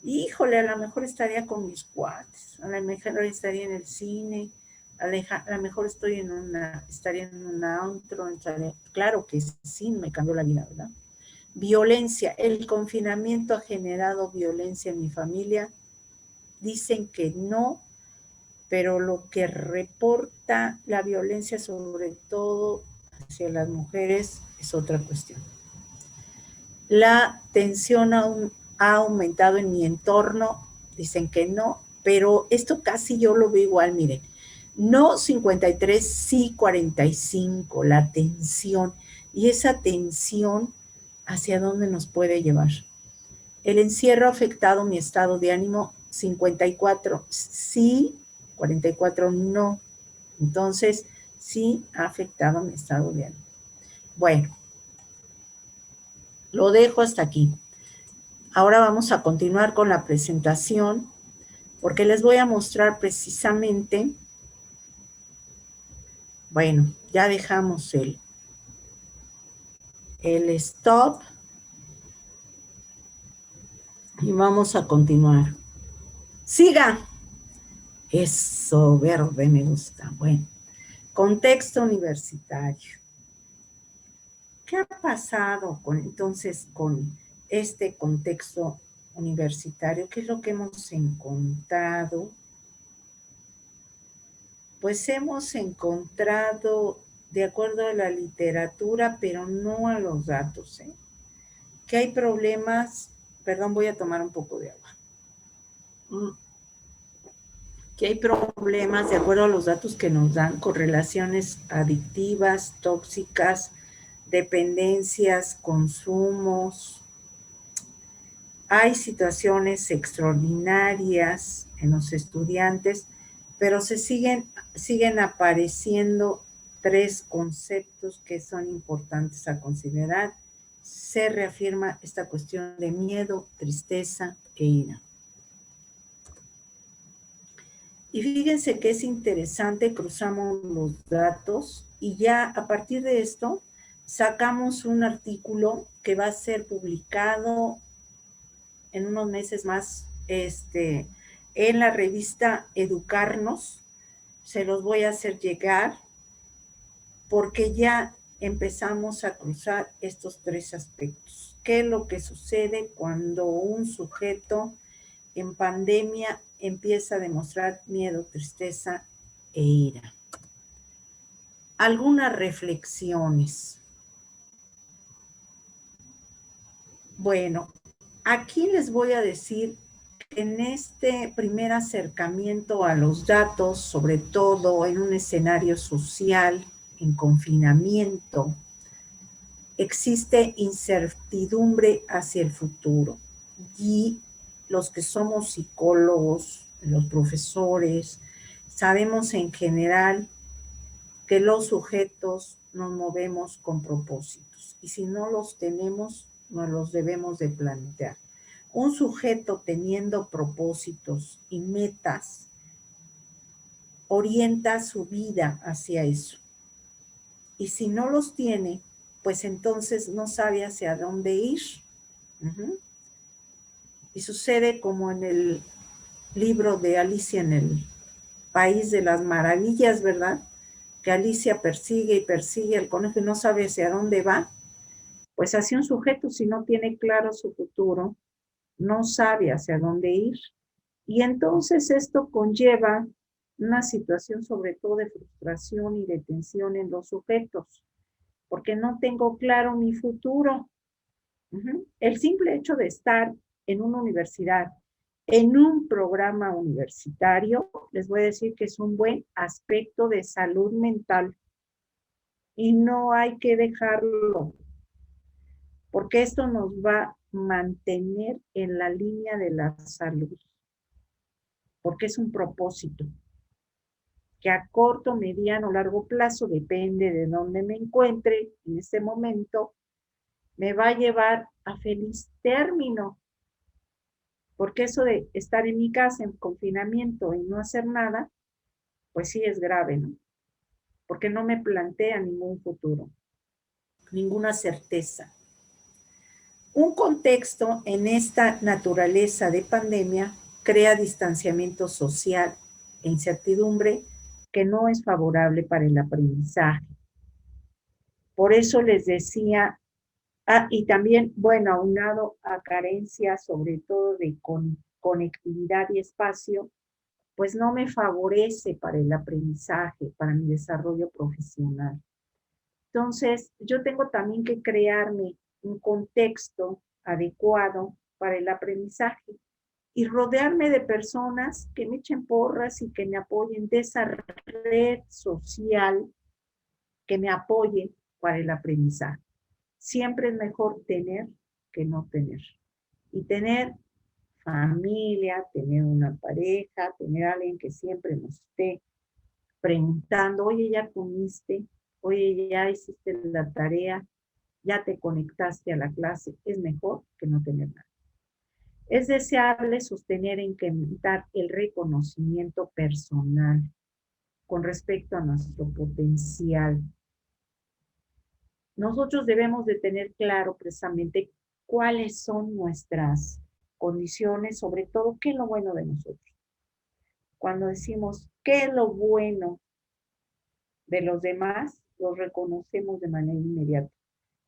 Híjole, a lo mejor estaría con mis cuates, a lo mejor estaría en el cine, a lo mejor estaría en un antro, claro que sí, me cambió la vida, ¿verdad? Violencia, el confinamiento ha generado violencia en mi familia, dicen que no, pero lo que reporta la violencia, sobre todo hacia las mujeres, es otra cuestión. La tensión ha aumentado en mi entorno, dicen que no, pero esto casi yo lo veo igual, miren. No 53, sí 45, la tensión. Y esa tensión, ¿hacia dónde nos puede llevar? El encierro ha afectado mi estado de ánimo, 54, sí, 44, no. Entonces, sí ha afectado mi estado de ánimo. Bueno, lo dejo hasta aquí. Ahora vamos a continuar con la presentación porque les voy a mostrar precisamente, bueno, ya dejamos el stop y vamos a continuar. Siga. Eso, verde me gusta. Bueno, contexto universitario. ¿Qué ha pasado entonces con este contexto universitario? ¿Qué es lo que hemos encontrado? Pues hemos encontrado, de acuerdo a la literatura, pero no a los datos, que hay problemas. Perdón, voy a tomar un poco de agua. que hay problemas, de acuerdo a los datos que nos dan, con relaciones adictivas, tóxicas, dependencias, consumos. Hay situaciones extraordinarias en los estudiantes, pero siguen apareciendo tres conceptos que son importantes a considerar. Se reafirma esta cuestión de miedo, tristeza e ira. Y fíjense que es interesante, cruzamos los datos y ya a partir de esto sacamos un artículo que va a ser publicado en unos meses más en la revista Educarnos. Se los voy a hacer llegar porque ya empezamos a cruzar estos tres aspectos. ¿Qué es lo que sucede cuando un sujeto en pandemia empieza a demostrar miedo, tristeza e ira? Algunas reflexiones. Bueno, aquí les voy a decir que en este primer acercamiento a los datos, sobre todo en un escenario social, en confinamiento, existe incertidumbre hacia el futuro. Y los que somos psicólogos, los profesores, sabemos en general que los sujetos nos movemos con propósitos. Y si no los tenemos, nos los debemos de plantear. Un sujeto teniendo propósitos y metas orienta su vida hacia eso. Y si no los tiene, pues entonces no sabe hacia dónde ir. Y sucede como en el libro de Alicia en el País de las Maravillas, ¿verdad? Que Alicia persigue y persigue al conejo y no sabe hacia dónde va. Pues así un sujeto, si no tiene claro su futuro, no sabe hacia dónde ir. Y entonces esto conlleva una situación sobre todo de frustración y de tensión en los sujetos, porque no tengo claro mi futuro. El simple hecho de estar en una universidad, en un programa universitario, les voy a decir que es un buen aspecto de salud mental y no hay que dejarlo, porque esto nos va a mantener en la línea de la salud, porque es un propósito que a corto, mediano, largo plazo, depende de dónde me encuentre en este momento, me va a llevar a feliz término. Porque eso de estar en mi casa en confinamiento y no hacer nada, pues sí es grave, ¿no? Porque no me plantea ningún futuro, ninguna certeza. Un contexto en esta naturaleza de pandemia crea distanciamiento social e incertidumbre que no es favorable para el aprendizaje. Por eso les decía, y también, bueno, aunado a carencia sobre todo de conectividad y espacio, pues no me favorece para el aprendizaje, para mi desarrollo profesional. Entonces, yo tengo también que crearme un contexto adecuado para el aprendizaje y rodearme de personas que me echen porras y que me apoyen, de esa red social que me apoye para el aprendizaje. Siempre es mejor tener que no tener. Y tener familia, tener una pareja, tener a alguien que siempre nos esté preguntando, oye, ¿ya comiste? Oye, ¿ya hiciste la tarea? ¿Ya te conectaste a la clase? Es mejor que no tener nada. Es deseable sostener e incrementar el reconocimiento personal con respecto a nuestro potencial. Nosotros debemos de tener claro precisamente cuáles son nuestras condiciones, sobre todo qué es lo bueno de nosotros. Cuando decimos qué es lo bueno de los demás, lo reconocemos de manera inmediata.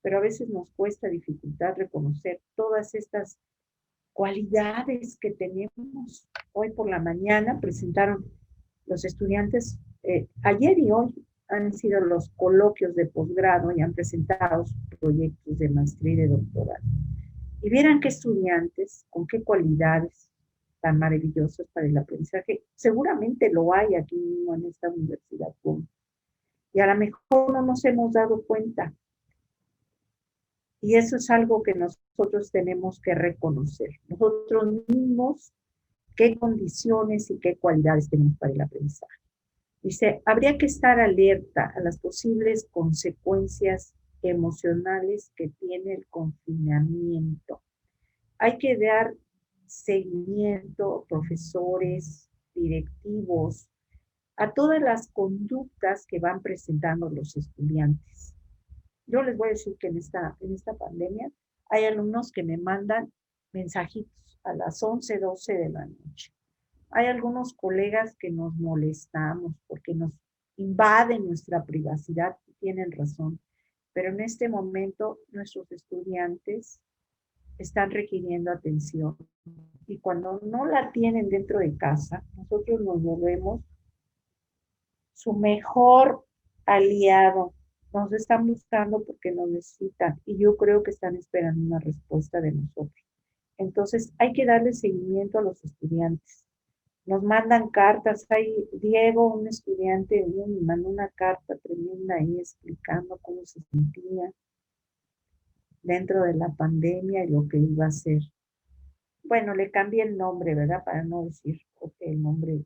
Pero a veces nos cuesta dificultad reconocer todas estas cualidades que tenemos. Hoy por la mañana presentaron los estudiantes, ayer y hoy han sido los coloquios de posgrado y han presentado sus proyectos de maestría y de doctorado. Y vieran qué estudiantes, con qué cualidades, tan maravillosas para el aprendizaje. Seguramente lo hay aquí mismo en esta universidad, y a lo mejor no nos hemos dado cuenta. Y eso es algo que nosotros tenemos que reconocer. Nosotros mismos, qué condiciones y qué cualidades tenemos para el aprendizaje. Dice, habría que estar alerta a las posibles consecuencias emocionales que tiene el confinamiento. Hay que dar seguimiento, profesores, directivos, a todas las conductas que van presentando los estudiantes. Yo les voy a decir que en esta pandemia hay alumnos que me mandan mensajitos a las 11, 12 de la noche. Hay algunos colegas que nos molestamos porque nos invaden nuestra privacidad, y tienen razón, pero en este momento nuestros estudiantes están requiriendo atención y cuando no la tienen dentro de casa, nosotros nos volvemos su mejor aliado. Nos están buscando porque nos necesitan y yo creo que están esperando una respuesta de nosotros. Entonces hay que darle seguimiento a los estudiantes. Nos mandan cartas. Hay Diego, un estudiante, me mandó una carta tremenda ahí explicando cómo se sentía dentro de la pandemia y lo que iba a hacer. Bueno, le cambié el nombre, ¿verdad? Para no decir el nombre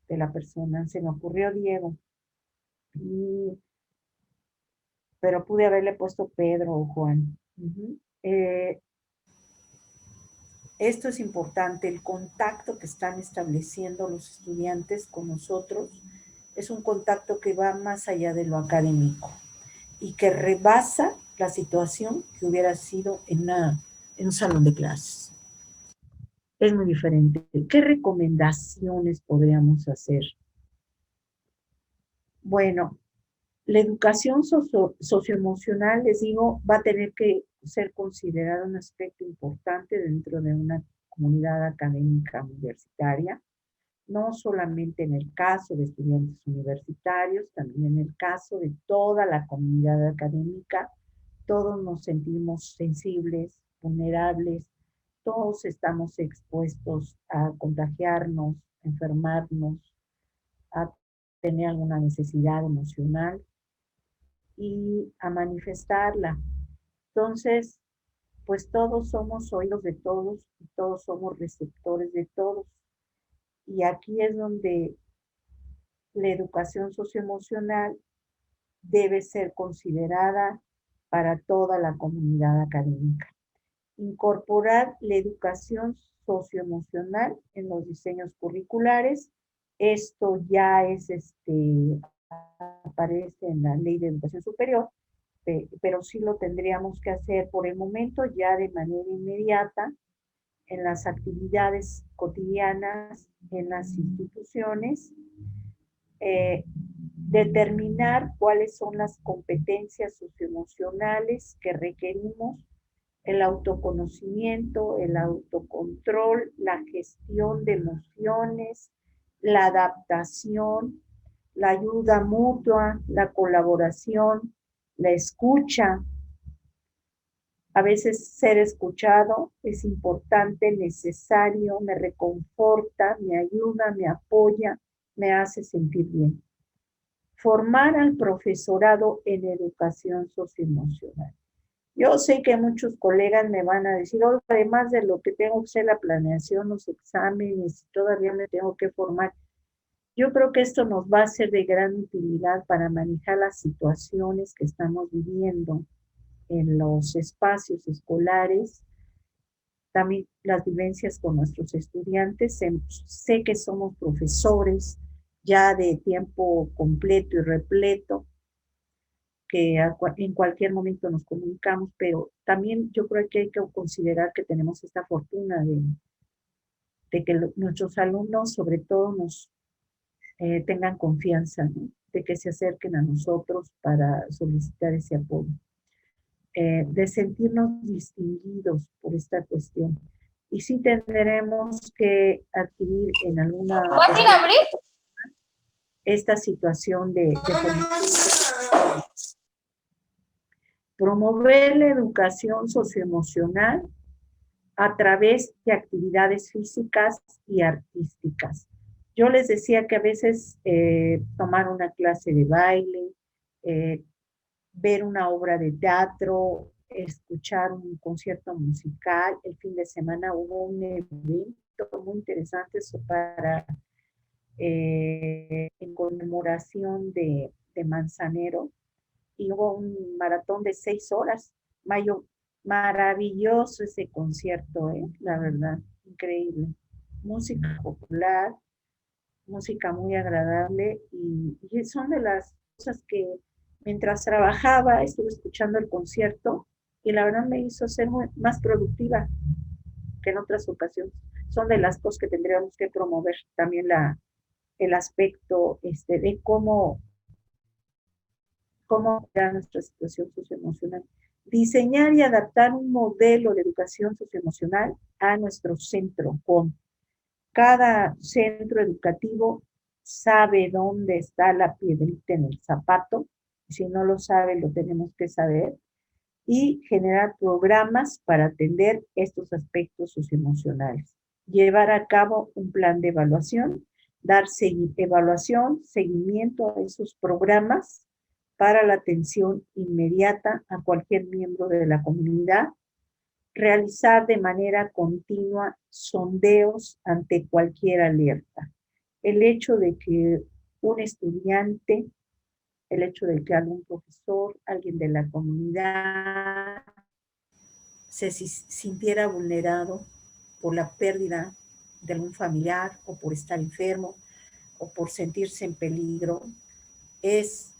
de la persona. Se me ocurrió Diego. Pero pude haberle puesto Pedro o Juan. Esto es importante, el contacto que están estableciendo los estudiantes con nosotros es un contacto que va más allá de lo académico y que rebasa la situación que hubiera sido en un salón de clases. Es muy diferente. ¿Qué recomendaciones podríamos hacer? Bueno, la educación socioemocional, les digo, va a tener que ser considerada un aspecto importante dentro de una comunidad académica universitaria, no solamente en el caso de estudiantes universitarios, también en el caso de toda la comunidad académica. Todos nos sentimos sensibles, vulnerables, todos estamos expuestos a contagiarnos, a enfermarnos, a tener alguna necesidad emocional y a manifestarla. Entonces, pues todos somos oídos de todos y todos somos receptores de todos. Y aquí es donde la educación socioemocional debe ser considerada para toda la comunidad académica. Incorporar la educación socioemocional en los diseños curriculares. Esto ya es aparece en la Ley de Educación Superior, pero sí lo tendríamos que hacer por el momento ya de manera inmediata en las actividades cotidianas en las instituciones, determinar cuáles son las competencias socioemocionales que requerimos, el autoconocimiento, el autocontrol, la gestión de emociones, la adaptación, la ayuda mutua, la colaboración, la escucha. A veces ser escuchado es importante, necesario, me reconforta, me ayuda, me apoya, me hace sentir bien. Formar al profesorado en educación socioemocional. Yo sé que muchos colegas me van a decir, oh, además de lo que tengo que hacer la planeación, los exámenes, todavía me tengo que formar. Yo creo que esto nos va a ser de gran utilidad para manejar las situaciones que estamos viviendo en los espacios escolares, también las vivencias con nuestros estudiantes. Sé que somos profesores ya de tiempo completo y repleto, que en cualquier momento nos comunicamos, pero también yo creo que hay que considerar que tenemos esta fortuna de que nuestros alumnos sobre todo nos tengan confianza, ¿no? De que se acerquen a nosotros para solicitar ese apoyo, de sentirnos distinguidos por esta cuestión. Y sí tendremos que adquirir en alguna esta situación de promover la educación socioemocional a través de actividades físicas y artísticas. Yo les decía que a veces tomar una clase de baile, eh, ver una obra de teatro, escuchar un concierto musical. El fin de semana hubo un evento muy interesante para en conmemoración de Manzanero, y hubo un maratón de 6 horas. Maravilloso ese concierto, la verdad, increíble. Música popular, música muy agradable, y son de las cosas que mientras trabajaba estuve escuchando el concierto, y la verdad me hizo ser más productiva que en otras ocasiones. Son de las cosas que tendríamos que promover también, el aspecto de cómo era nuestra situación socioemocional. Diseñar y adaptar un modelo de educación socioemocional a nuestro centro. Cada centro educativo sabe dónde está la piedrita en el zapato. Si no lo sabe, lo tenemos que saber. Y generar programas para atender estos aspectos socioemocionales. Llevar a cabo un plan de evaluación, dar evaluación, seguimiento a esos programas para la atención inmediata a cualquier miembro de la comunidad, realizar de manera continua sondeos ante cualquier alerta. El hecho de que un estudiante, el hecho de que algún profesor, alguien de la comunidad se sintiera vulnerado por la pérdida de algún familiar, o por estar enfermo, o por sentirse en peligro, es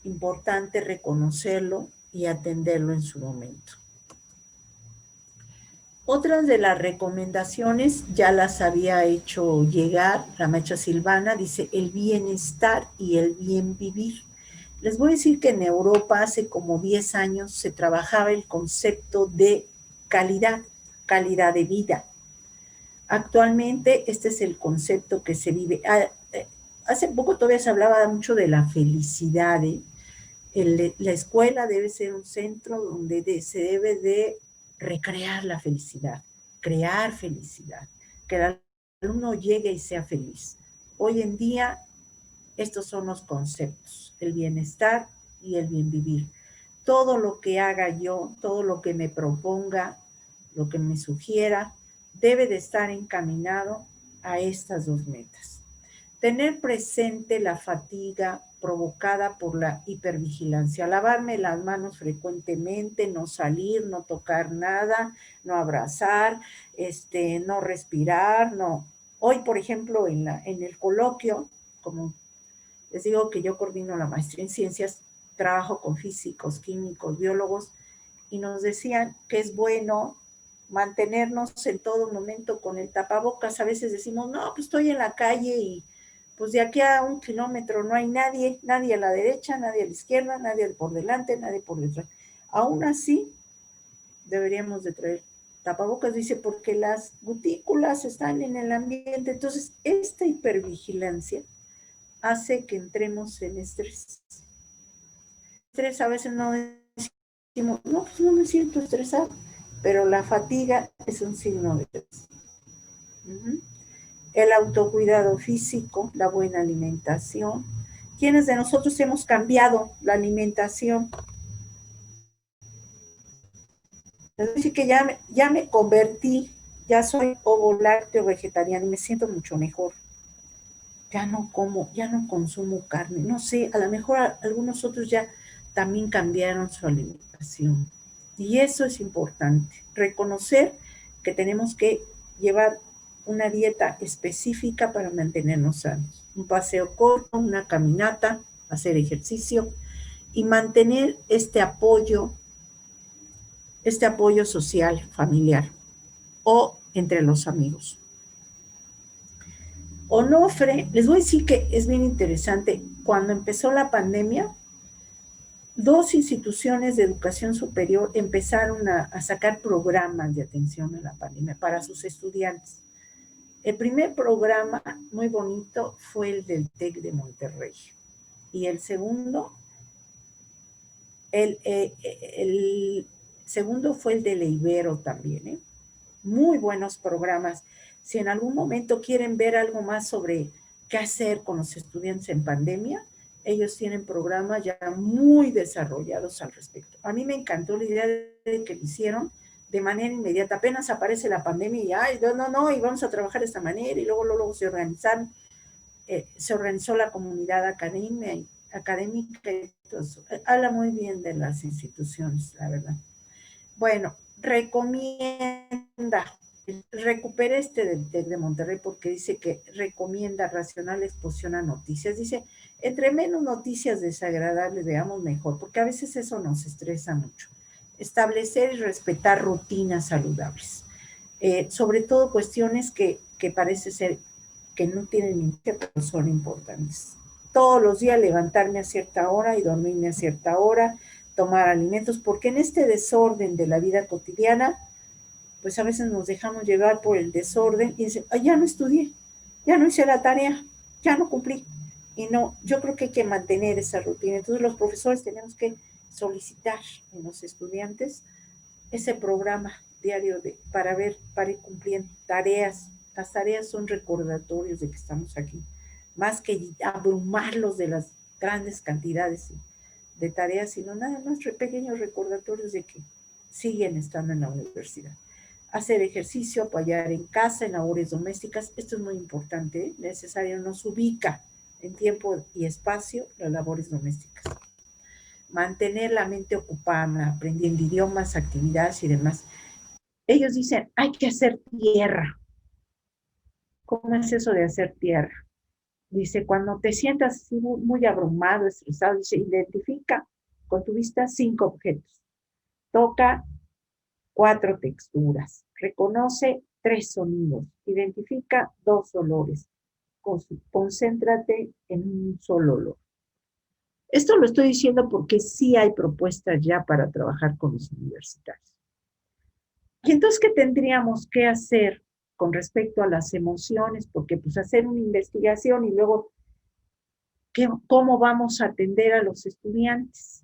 importante reconocerlo y atenderlo en su momento. Otras de las recomendaciones ya las había hecho llegar la maestra Silvana, dice el bienestar y el bien vivir. Les voy a decir que en Europa hace como 10 años se trabajaba el concepto de calidad de vida. Actualmente este es el concepto que se vive. Hace poco todavía se hablaba mucho de la felicidad. La escuela debe ser un centro donde se debe de recrear la felicidad, crear felicidad, que el alumno llegue y sea feliz. Hoy en día, estos son los conceptos, el bienestar y el bien vivir. Todo lo que haga yo, todo lo que me proponga, lo que me sugiera, debe de estar encaminado a estas dos metas. Tener presente la fatiga provocada por la hipervigilancia, lavarme las manos frecuentemente, no salir, no tocar nada, no abrazar, no respirar, no. Hoy, por ejemplo, en el coloquio, como les digo que yo coordino la maestría en ciencias, trabajo con físicos, químicos, biólogos, y nos decían que es bueno mantenernos en todo momento con el tapabocas. A veces decimos, no, pues estoy en la calle y pues de aquí a 1 kilómetro no hay nadie a la derecha, nadie a la izquierda, nadie por delante, nadie por detrás. Aún así, deberíamos de traer tapabocas, dice, porque las gotículas están en el ambiente. Entonces, esta hipervigilancia hace que entremos en estrés. Estrés a veces no decimos, no, pues no me siento estresado, pero la fatiga es un signo de estrés. El autocuidado físico, la buena alimentación. ¿Quiénes de nosotros hemos cambiado la alimentación? Es decir, que ya me convertí, ya soy ovo-lácteo vegetariano y me siento mucho mejor. Ya no consumo carne. No sé, a lo mejor algunos otros ya también cambiaron su alimentación. Y eso es importante, reconocer que tenemos que llevar una dieta específica para mantenernos sanos. Un paseo corto, una caminata, hacer ejercicio y mantener este apoyo social, familiar o entre los amigos. Onofre, les voy a decir que es bien interesante. Cuando empezó la pandemia, 2 instituciones de educación superior empezaron a sacar programas de atención a la pandemia para sus estudiantes. El primer programa muy bonito fue el del TEC de Monterrey. Y el segundo, el segundo fue el de la Ibero también, muy buenos programas. Si en algún momento quieren ver algo más sobre qué hacer con los estudiantes en pandemia, ellos tienen programas ya muy desarrollados al respecto. A mí me encantó la idea de que lo hicieron de manera inmediata. Apenas aparece la pandemia y, ay, no, y vamos a trabajar de esta manera, y luego se organizaron. Se organizó la comunidad académica y todo eso. Habla muy bien de las instituciones, la verdad. Bueno, recomienda, recupere este del TEC de Monterrey porque dice que recomienda racional exposición a noticias. Dice, entre menos noticias desagradables veamos mejor, porque a veces eso nos estresa mucho. Establecer y respetar rutinas saludables. Sobre todo cuestiones que parece ser que no tienen importancia, pero son importantes. Todos los días levantarme a cierta hora y dormirme a cierta hora, tomar alimentos, porque en este desorden de la vida cotidiana, pues a veces nos dejamos llevar por el desorden y dicen, ya no estudié, ya no hice la tarea, ya no cumplí. Y no, yo creo que hay que mantener esa rutina. Entonces los profesores tenemos que solicitar en los estudiantes ese programa diario para ir cumpliendo tareas. Las tareas son recordatorios de que estamos aquí, más que abrumarlos de las grandes cantidades de tareas, sino nada más pequeños recordatorios de que siguen estando en la universidad. Hacer ejercicio, apoyar en casa, en labores domésticas, esto es muy importante, ¿eh? Necesario, nos ubica en tiempo y espacio las labores domésticas. Mantener la mente ocupada, aprendiendo idiomas, actividades y demás. Ellos dicen, hay que hacer tierra. ¿Cómo es eso de hacer tierra? Dice, cuando te sientas muy abrumado, estresado, dice, identifica con tu vista 5 objetos. Toca 4 texturas. Reconoce 3 sonidos. Identifica 2 olores. Concéntrate en un solo olor. Esto lo estoy diciendo porque sí hay propuestas ya para trabajar con los universitarios. Y entonces, ¿qué tendríamos que hacer con respecto a las emociones? Porque pues hacer una investigación y luego, ¿cómo vamos a atender a los estudiantes?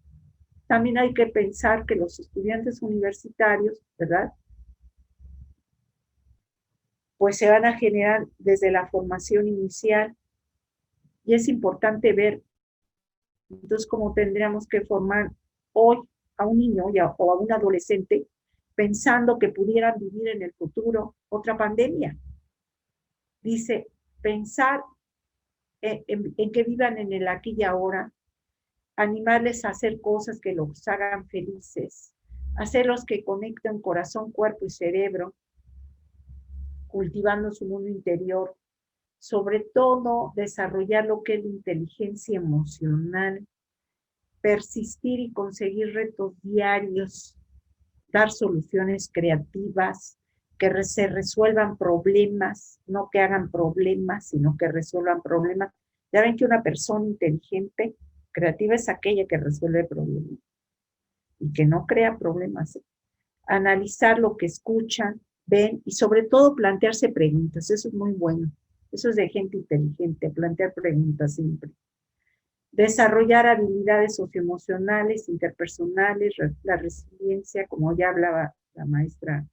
También hay que pensar que los estudiantes universitarios, ¿verdad? Pues se van a generar desde la formación inicial y es importante ver, entonces, cómo tendríamos que formar hoy a un niño o a un adolescente pensando que pudieran vivir en el futuro otra pandemia. Dice, pensar en que vivan en el aquí y ahora, animarles a hacer cosas que los hagan felices, hacerlos que conecten corazón, cuerpo y cerebro, cultivando su mundo interior, sobre todo desarrollar lo que es la inteligencia emocional, persistir y conseguir retos diarios, dar soluciones creativas, que se resuelvan problemas, no que hagan problemas, sino que resuelvan problemas. Ya ven que una persona inteligente, creativa es aquella que resuelve problemas y que no crea problemas. Analizar lo que escuchan, ven y sobre todo plantearse preguntas. Eso es muy bueno. Eso es de gente inteligente, plantear preguntas siempre. Desarrollar habilidades socioemocionales, interpersonales, la resiliencia, como ya hablaba la maestra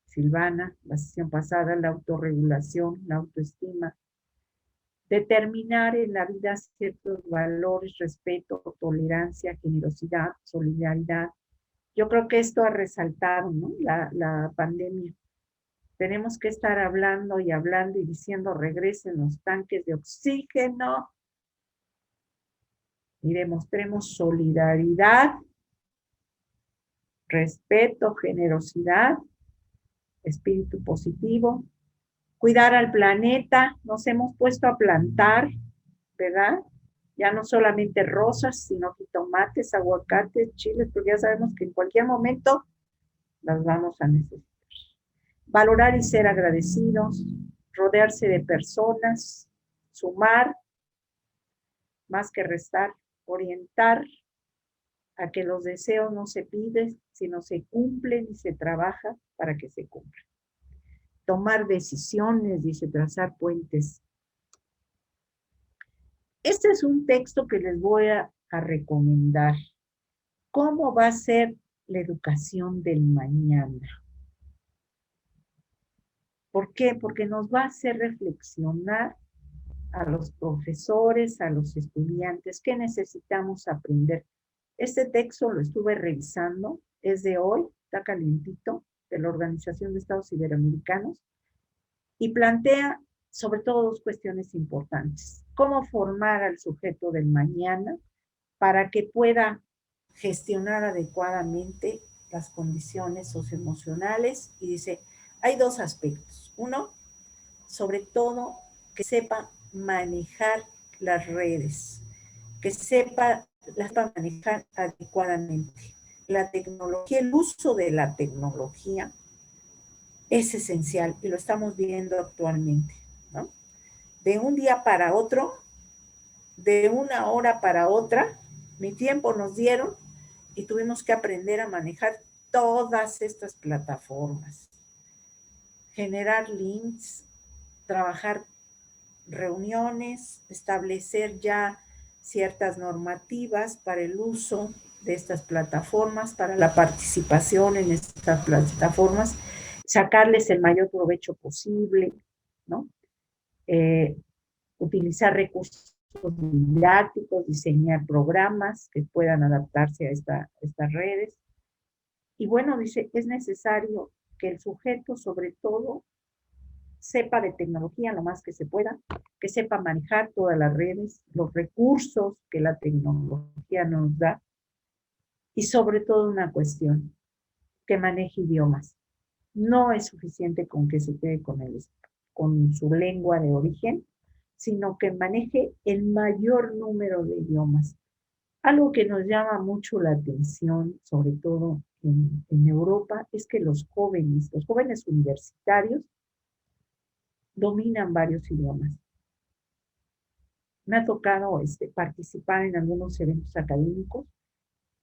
Silvana la sesión pasada, la autorregulación, la autoestima. Determinar en la vida ciertos valores, respeto, tolerancia, generosidad, solidaridad. Yo creo que esto ha resaltado, ¿no? La pandemia. Tenemos que estar hablando y diciendo regresen los tanques de oxígeno y demostremos solidaridad, respeto, generosidad, espíritu positivo, cuidar al planeta. Nos hemos puesto a plantar, ¿verdad? Ya no solamente rosas, sino tomates, aguacates, chiles, porque ya sabemos que en cualquier momento las vamos a necesitar. Valorar y ser agradecidos, rodearse de personas, sumar más que restar, orientar a que los deseos no se piden, sino se cumplen y se trabaja para que se cumplan. Tomar decisiones, dice, trazar puentes. Este es un texto que les voy a recomendar. ¿Cómo va a ser la educación del mañana? ¿Por qué? Porque nos va a hacer reflexionar a los profesores, a los estudiantes, qué necesitamos aprender. Este texto lo estuve revisando, es de hoy, está calientito, de la Organización de Estados Iberoamericanos, y plantea sobre todo dos cuestiones importantes. Cómo formar al sujeto del mañana para que pueda gestionar adecuadamente las condiciones socioemocionales. Y dice, hay dos aspectos. Uno, sobre todo, que sepa manejar las redes, que sepa manejar adecuadamente. La tecnología, el uso de la tecnología es esencial y lo estamos viendo actualmente, ¿no? De un día para otro, de una hora para otra, mi tiempo nos dieron y tuvimos que aprender a manejar todas estas plataformas, generar links, trabajar reuniones, establecer ya ciertas normativas para el uso de estas plataformas, para la participación en estas plataformas, sacarles el mayor provecho posible, ¿no? Utilizar recursos didácticos, diseñar programas que puedan adaptarse a estas redes. Y bueno, dice, es necesario que el sujeto, sobre todo, sepa de tecnología lo más que se pueda, que sepa manejar todas las redes, los recursos que la tecnología nos da, y sobre todo una cuestión, que maneje idiomas. No es suficiente con que se quede con su lengua de origen, sino que maneje el mayor número de idiomas. Algo que nos llama mucho la atención, sobre todo en Europa, es que los jóvenes universitarios, dominan varios idiomas. Me ha tocado participar en algunos eventos académicos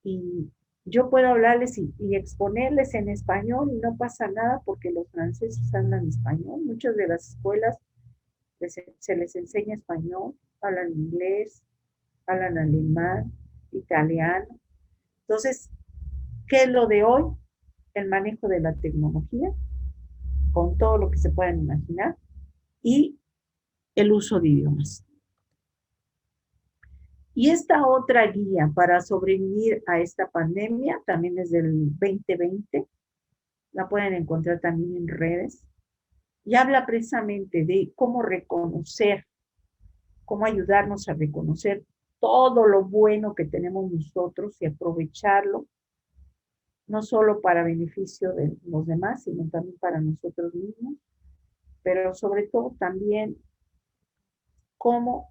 y yo puedo hablarles y exponerles en español y no pasa nada porque los franceses hablan español. Muchas de las escuelas se les enseña español, hablan inglés, hablan alemán, italiano. Entonces, ¿qué es lo de hoy? El manejo de la tecnología, con todo lo que se puedan imaginar, y el uso de idiomas. Y esta otra guía para sobrevivir a esta pandemia también es del 2020, la pueden encontrar también en redes, y habla precisamente de cómo reconocer, cómo ayudarnos a reconocer todo lo bueno que tenemos nosotros y aprovecharlo, no solo para beneficio de los demás, sino también para nosotros mismos, pero sobre todo también cómo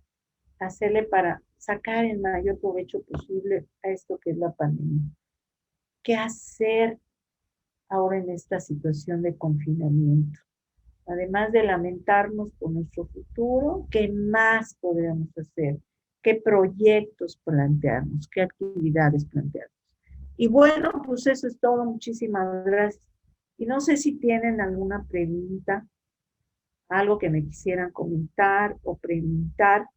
hacerle para sacar el mayor provecho posible a esto que es la pandemia. ¿Qué hacer ahora en esta situación de confinamiento? Además de lamentarnos por nuestro futuro, ¿qué más podríamos hacer? ¿Qué proyectos plantearnos? ¿Qué actividades plantearnos? Y bueno, pues eso es todo. Muchísimas gracias. Y no sé si tienen alguna pregunta, algo que me quisieran comentar o preguntar.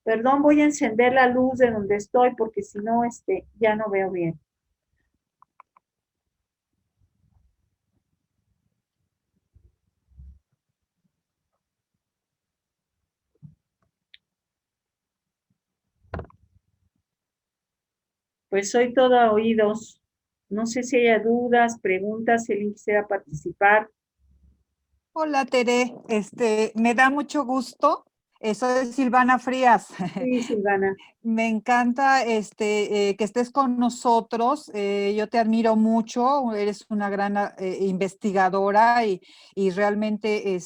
Perdón, voy a encender la luz de donde estoy porque si no, ya no veo bien. Pues soy toda oídos. No sé si haya dudas, preguntas, si alguien quisiera participar. Hola, Tere. Me da mucho gusto. Soy Silvana Frías. Sí, Silvana. Me encanta que estés con nosotros. Yo te admiro mucho. Eres una gran investigadora y realmente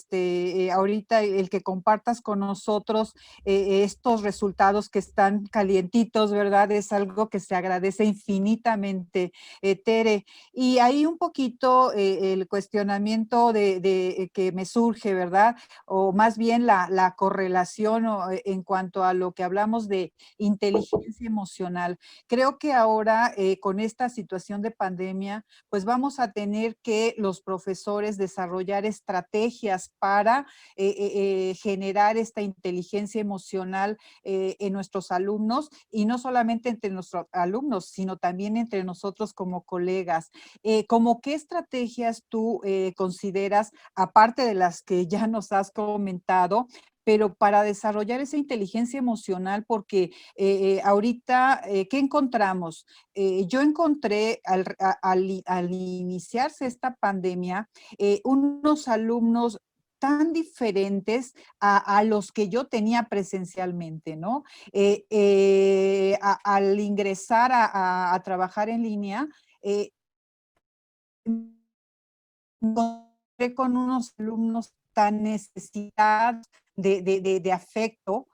ahorita el que compartas con nosotros estos resultados que están calientitos, ¿verdad? Es algo que se agradece infinitamente, Tere. Y ahí un poquito el cuestionamiento que me surge, ¿verdad? O más bien la correlación relación o en cuanto a lo que hablamos de inteligencia emocional. Creo que ahora con esta situación de pandemia, pues vamos a tener que los profesores desarrollar estrategias para generar esta inteligencia emocional en nuestros alumnos y no solamente entre nuestros alumnos, sino también entre nosotros como colegas. ¿Cómo qué estrategias tú consideras, aparte de las que ya nos has comentado, pero para desarrollar esa inteligencia emocional? Porque ahorita, ¿qué encontramos? Yo encontré al iniciarse esta pandemia, unos alumnos tan diferentes a los que yo tenía presencialmente, ¿no? Al ingresar a trabajar en línea, encontré con unos alumnos tan necesitados de afecto,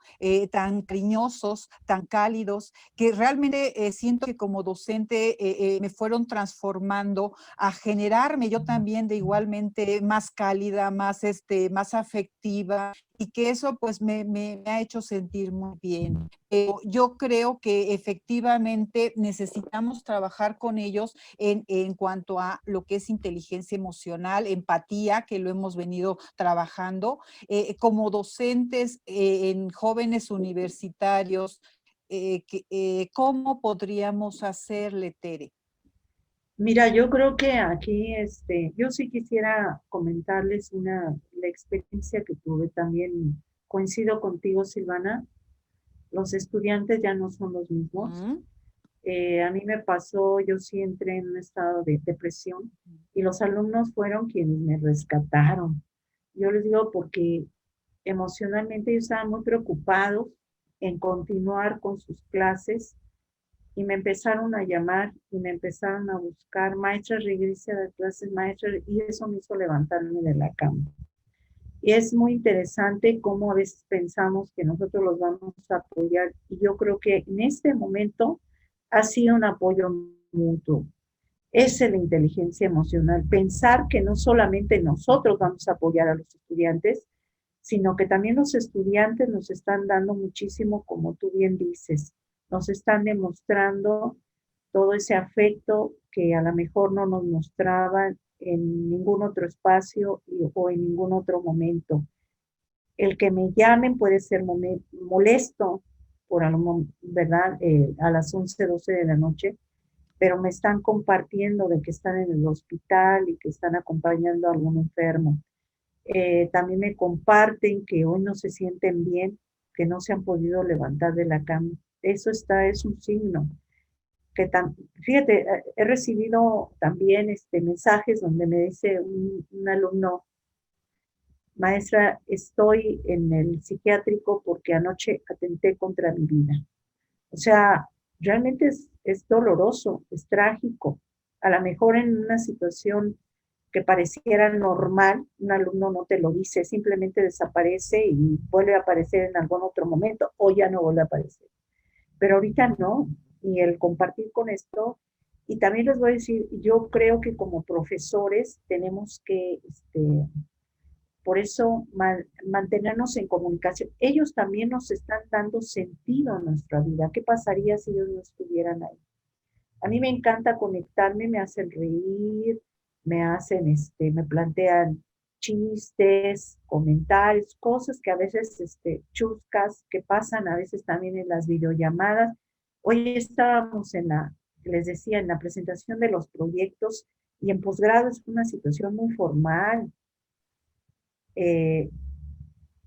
tan cariñosos, tan cálidos, que realmente siento que como docente me fueron transformando a generarme yo también de igualmente más cálida, más afectiva, y que eso pues me ha hecho sentir muy bien. Yo creo que efectivamente necesitamos trabajar con ellos en cuanto a lo que es inteligencia emocional, empatía, que lo hemos venido trabajando, como docentes en jóvenes universitarios, ¿cómo podríamos hacerle, Tere? Mira, yo creo que aquí, yo sí quisiera comentarles la experiencia que tuve también. Coincido contigo, Silvana, los estudiantes ya no son los mismos. ¿Mm? A mí me pasó, yo sí entré en un estado de depresión y los alumnos fueron quienes me rescataron. Yo les digo porque emocionalmente ellos estaban muy preocupados en continuar con sus clases y me empezaron a llamar y me empezaron a buscar, maestra, regrese a las clases, maestra, y eso me hizo levantarme de la cama. Y es muy interesante cómo a veces pensamos que nosotros los vamos a apoyar y yo creo que en este momento ha sido un apoyo mutuo. Esa es la inteligencia emocional, pensar que no solamente nosotros vamos a apoyar a los estudiantes, sino que también los estudiantes nos están dando muchísimo, como tú bien dices, nos están demostrando todo ese afecto que a lo mejor no nos mostraban en ningún otro espacio o en ningún otro momento. El que me llamen puede ser molesto, por algo, ¿verdad? A las 11, 12 de la noche, pero me están compartiendo de que están en el hospital y que están acompañando a algún enfermo. También me comparten que hoy no se sienten bien, que no se han podido levantar de la cama. Eso es un signo. Fíjate, he recibido también mensajes donde me dice un alumno, maestra, estoy en el psiquiátrico porque anoche atenté contra mi vida. O sea, realmente es doloroso, es trágico. A lo mejor en una situación que pareciera normal, un alumno no te lo dice, simplemente desaparece y vuelve a aparecer en algún otro momento o ya no vuelve a aparecer. Pero ahorita no, y el compartir con esto, y también les voy a decir, yo creo que como profesores tenemos que, por eso, mantenernos en comunicación. Ellos también nos están dando sentido a nuestra vida. ¿Qué pasaría si ellos no estuvieran ahí? A mí me encanta conectarme, me hacen reír, me plantean chistes, comentarios, cosas que a veces, chuscas, que pasan a veces también en las videollamadas. Hoy estábamos les decía, en la presentación de los proyectos y en posgrado es una situación muy formal. Eh,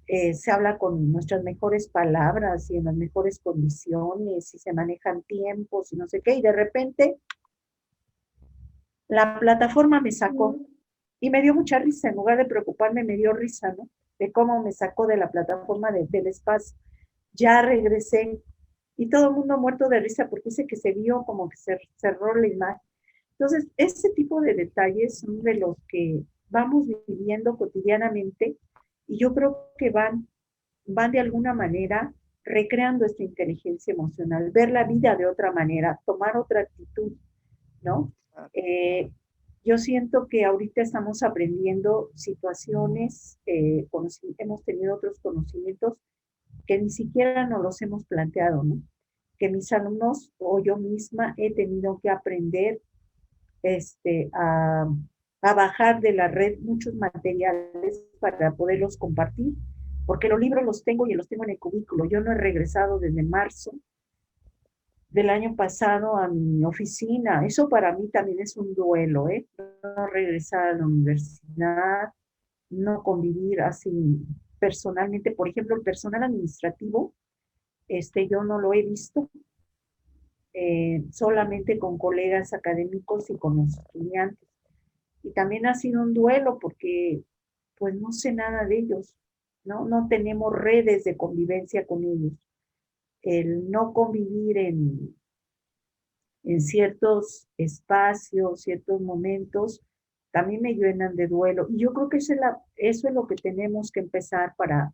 se habla con nuestras mejores palabras y en las mejores condiciones y se manejan tiempos y no sé qué, y de repente la plataforma me sacó y me dio mucha risa, en lugar de preocuparme me dio risa, ¿no? De cómo me sacó de la plataforma del espacio. Ya regresé y todo el mundo muerto de risa porque dice que se vio como que se cerró la imagen. Entonces, ese tipo de detalles son de los que vamos viviendo cotidianamente y yo creo que van de alguna manera recreando esta inteligencia emocional, ver la vida de otra manera, tomar otra actitud, ¿no? Yo siento que ahorita estamos aprendiendo situaciones, hemos tenido otros conocimientos que ni siquiera nos los hemos planteado, ¿no? Que mis alumnos o yo misma he tenido que aprender a, a bajar de la red muchos materiales para poderlos compartir, porque los libros los tengo y los tengo en el cubículo. Yo no he regresado desde marzo del año pasado a mi oficina. Eso para mí también es un duelo, ¿eh? No regresar a la universidad, no convivir así personalmente. Por ejemplo, el personal administrativo, yo no lo he visto, solamente con colegas académicos y con los estudiantes. Y también ha sido un duelo porque pues no sé nada de ellos, ¿no? No tenemos redes de convivencia con ellos. El no convivir en ciertos espacios, ciertos momentos, también me llenan de duelo. Y yo creo que eso es lo que tenemos que empezar para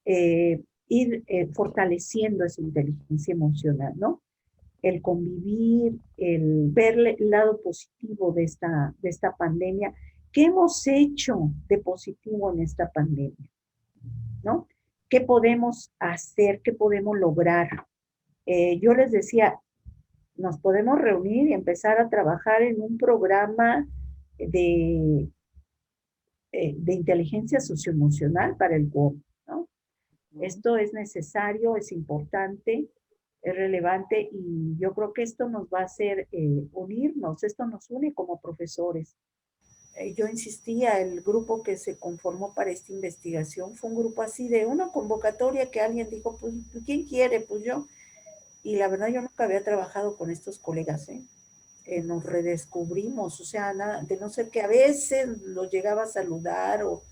ir fortaleciendo esa inteligencia emocional, ¿no? El convivir, el ver el lado positivo de esta pandemia. ¿Qué hemos hecho de positivo en esta pandemia? ¿No? ¿Qué podemos hacer? ¿Qué podemos lograr? Yo les decía, nos podemos reunir y empezar a trabajar en un programa de, de inteligencia socioemocional para el COVID, ¿no? Esto es necesario, es importante, es relevante y yo creo que esto nos va a hacer unirnos, esto nos une como profesores. Yo insistía, el grupo que se conformó para esta investigación fue un grupo así de una convocatoria que alguien dijo, pues, ¿quién quiere? Pues yo. Y la verdad yo nunca había trabajado con estos colegas, ¿eh? Nos redescubrimos, o sea, nada, de no ser que a veces los llegaba a saludar o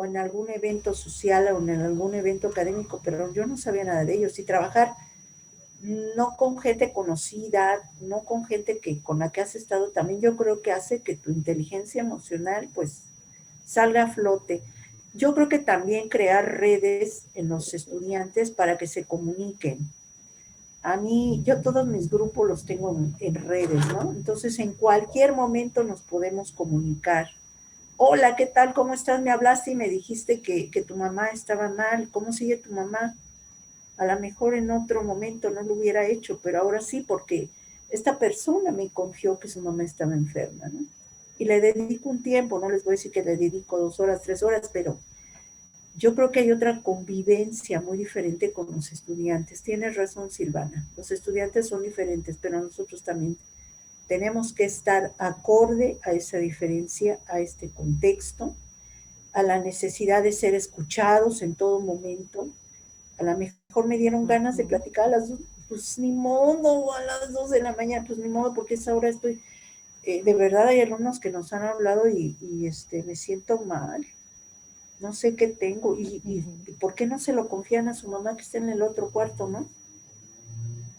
en algún evento social o en algún evento académico, pero yo no sabía nada de ellos. Y trabajar no con gente conocida, no con gente con la que has estado, también yo creo que hace que tu inteligencia emocional pues salga a flote. Yo creo que también crear redes en los estudiantes para que se comuniquen. A mí, yo todos mis grupos los tengo en redes, ¿no? Entonces, en cualquier momento nos podemos comunicar. Hola, ¿qué tal? ¿Cómo estás? Me hablaste y me dijiste que tu mamá estaba mal. ¿Cómo sigue tu mamá? A lo mejor en otro momento no lo hubiera hecho, pero ahora sí, porque esta persona me confió que su mamá estaba enferma, ¿no? Y le dedico un tiempo, no les voy a decir que le dedico 2 horas, 3 horas, pero yo creo que hay otra convivencia muy diferente con los estudiantes. Tienes razón, Silvana. Los estudiantes son diferentes, pero nosotros también tenemos que estar acorde a esa diferencia, a este contexto, a la necesidad de ser escuchados en todo momento. A lo mejor me dieron ganas de platicar a las 2, pues ni modo, a las 2 de la mañana, pues ni modo, porque esa hora estoy, de verdad hay alumnos que nos han hablado y me siento mal. No sé qué tengo y ¿por qué no se lo confían a su mamá que está en el otro cuarto, no?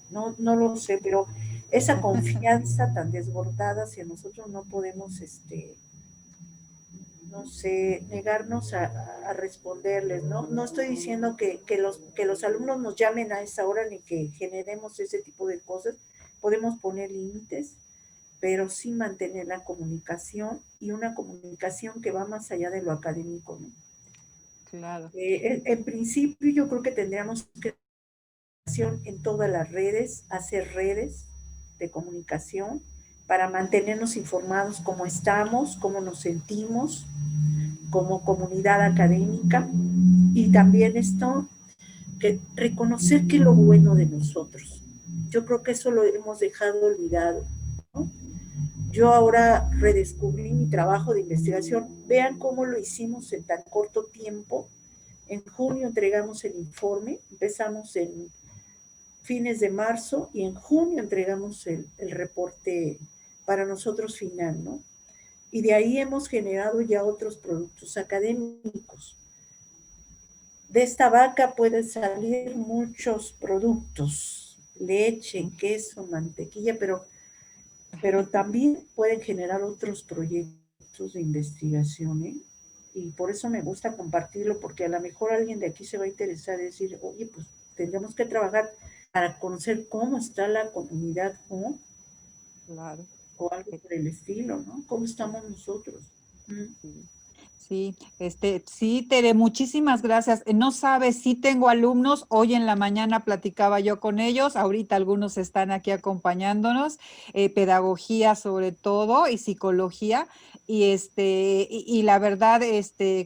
No lo sé, pero esa confianza tan desbordada hacia nosotros no podemos, no sé, negarnos a responderles, ¿no? No estoy diciendo que los alumnos nos llamen a esa hora ni que generemos ese tipo de cosas. Podemos poner límites, pero sí mantener la comunicación y una comunicación que va más allá de lo académico, ¿no? Claro. En principio yo creo que tendríamos que en todas las redes, hacer redes de comunicación para mantenernos informados cómo estamos, cómo nos sentimos como comunidad académica y también esto, que reconocer que es lo bueno de nosotros. Yo creo que eso lo hemos dejado olvidado, ¿no? Yo ahora redescubrí mi trabajo de investigación. Vean cómo lo hicimos en tan corto tiempo. En junio entregamos el informe, empezamos en fines de marzo y en junio entregamos el reporte para nosotros final, ¿no? Y de ahí hemos generado ya otros productos académicos. De esta vaca pueden salir muchos productos, leche, queso, mantequilla, pero también pueden generar otros proyectos de investigación, ¿eh? Y por eso me gusta compartirlo, porque a lo mejor alguien de aquí se va a interesar y decir, oye, pues tendremos que trabajar para conocer cómo está la comunidad, ¿no? Claro. O algo por el estilo, ¿no? ¿Cómo estamos nosotros? Sí. Sí, sí, Tere, muchísimas gracias. No sabes, sí tengo alumnos, hoy en la mañana platicaba yo con ellos, ahorita algunos están aquí acompañándonos, pedagogía sobre todo y psicología, y la verdad,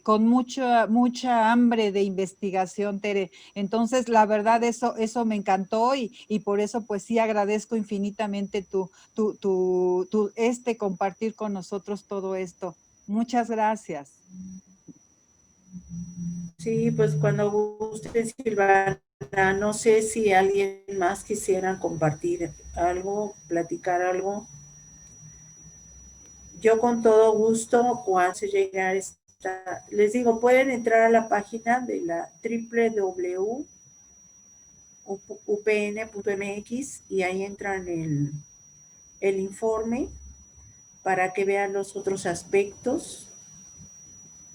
con mucha hambre de investigación, Tere. Entonces, la verdad, eso me encantó y por eso, pues sí, agradezco infinitamente compartir con nosotros todo esto. Muchas gracias. Sí, pues cuando guste, Silvana, no sé si alguien más quisiera compartir algo, platicar algo. Yo con todo gusto, cuando se llegar esta, les digo, pueden entrar a la página de la www.upn.mx y ahí entran el informe para que vean los otros aspectos.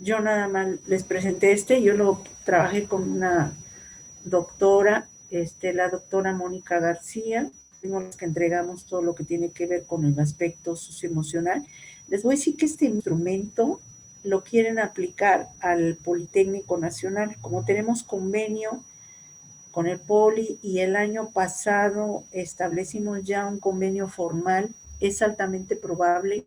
Yo nada más les presenté yo lo trabajé con una doctora, la doctora Mónica García, fuimos los que entregamos todo lo que tiene que ver con el aspecto socioemocional. Les voy a decir que este instrumento lo quieren aplicar al Politécnico Nacional. Como tenemos convenio con el Poli y el año pasado establecimos ya un convenio formal, es altamente probable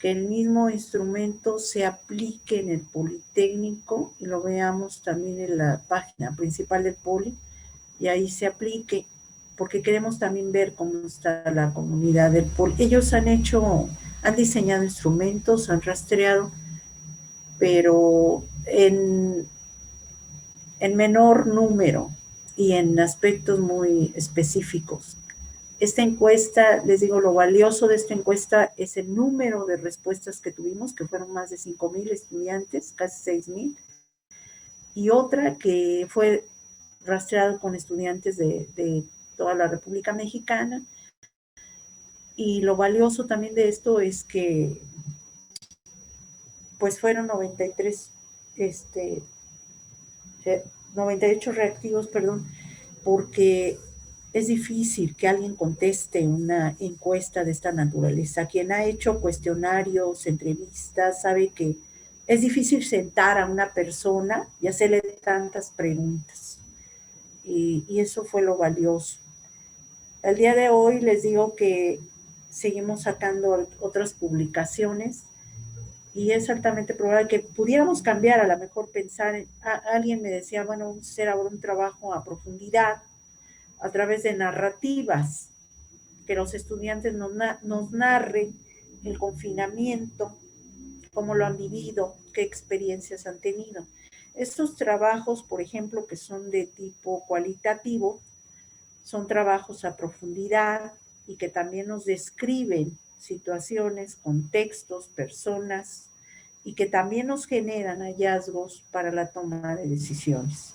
que el mismo instrumento se aplique en el Politécnico y lo veamos también en la página principal del Poli y ahí se aplique, porque queremos también ver cómo está la comunidad del Poli. Ellos han diseñado instrumentos, han rastreado, pero en menor número y en aspectos muy específicos. Esta encuesta, les digo, lo valioso de esta encuesta es el número de respuestas que tuvimos, que fueron más de 5,000 estudiantes, casi 6,000, y otra que fue rastreado con estudiantes de toda la República Mexicana. Y lo valioso también de esto es que pues fueron 98 reactivos, perdón, porque es difícil que alguien conteste una encuesta de esta naturaleza. Quien ha hecho cuestionarios, entrevistas, sabe que es difícil sentar a una persona y hacerle tantas preguntas. Y eso fue lo valioso. Al día de hoy les digo que seguimos sacando otras publicaciones y es altamente probable que pudiéramos cambiar, a lo mejor pensar, alguien me decía, bueno, hacer ahora un trabajo a profundidad a través de narrativas, que los estudiantes nos narren el confinamiento, cómo lo han vivido, qué experiencias han tenido. Estos trabajos, por ejemplo, que son de tipo cualitativo, son trabajos a profundidad y que también nos describen situaciones, contextos, personas y que también nos generan hallazgos para la toma de decisiones.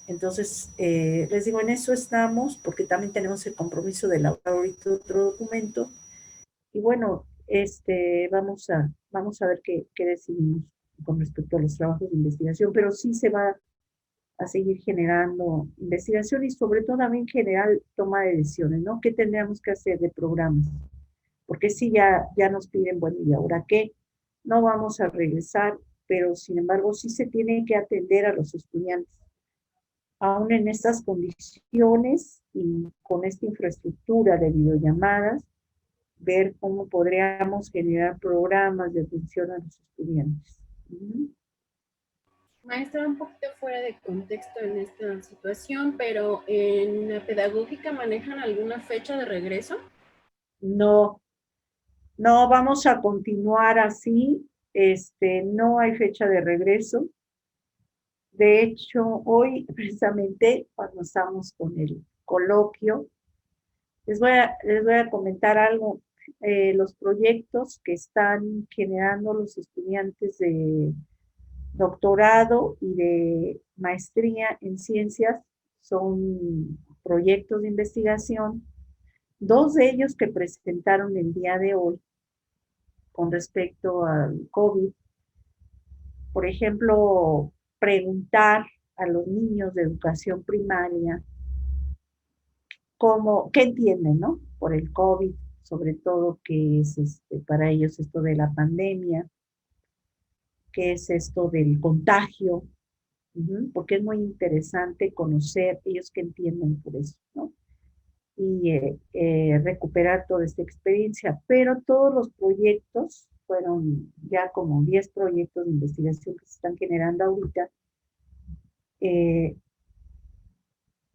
Entonces, les digo, en eso estamos, porque también tenemos el compromiso de elaborar ahorita otro documento. Y bueno, vamos a ver qué decidimos con respecto a los trabajos de investigación, pero sí se va a seguir generando investigación y sobre todo también generar toma de decisiones, ¿no? ¿Qué tendríamos que hacer de programas? Porque sí, ya nos piden, bueno, ¿y ahora qué? No vamos a regresar, pero sin embargo sí se tiene que atender a los estudiantes. Aún en estas condiciones y con esta infraestructura de videollamadas, ver cómo podríamos generar programas de atención a los estudiantes. Maestra, un poquito fuera de contexto en esta situación, pero ¿en la pedagógica manejan alguna fecha de regreso? No, no, vamos a continuar así. No hay fecha de regreso. De hecho, hoy precisamente cuando estamos con el coloquio, les voy a comentar algo. Los proyectos que están generando los estudiantes de doctorado y de maestría en ciencias son proyectos de investigación. Dos de ellos que presentaron el día de hoy con respecto al COVID. Por ejemplo, preguntar a los niños de educación primaria qué entienden, ¿no? Por el COVID, sobre todo que es para ellos esto de la pandemia. qué es esto del contagio, porque es muy interesante conocer ellos que entienden por eso, ¿no? Y recuperar toda esta experiencia. Pero todos los proyectos, fueron ya como 10 proyectos de investigación que se están generando ahorita,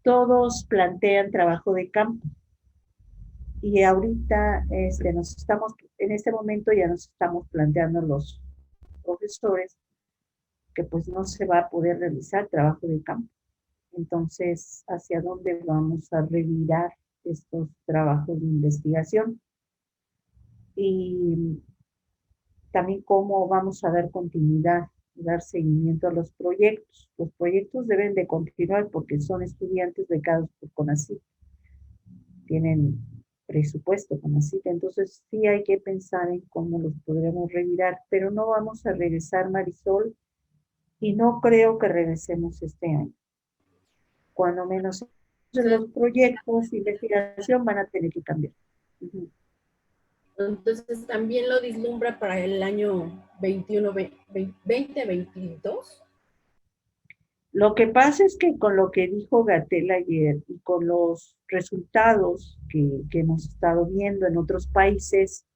todos plantean trabajo de campo. Y ahorita en este momento ya nos estamos planteando los profesores que pues no se va a poder realizar trabajo de campo. Entonces, ¿hacia dónde vamos a revirar estos trabajos de investigación? Y también cómo vamos a dar continuidad, dar seguimiento a los proyectos. Los proyectos deben de continuar porque son estudiantes becados por CONACYT. Tienen presupuesto CONACYT, entonces sí hay que pensar en cómo los podremos revirar, pero no vamos a regresar, Marisol, y no creo que regresemos este año. Cuando menos los proyectos de investigación van a tener que cambiar. Entonces, ¿también lo vislumbra para el año 2022? Lo que pasa es que con lo que dijo Gatell ayer y con los resultados que hemos estado viendo en otros países,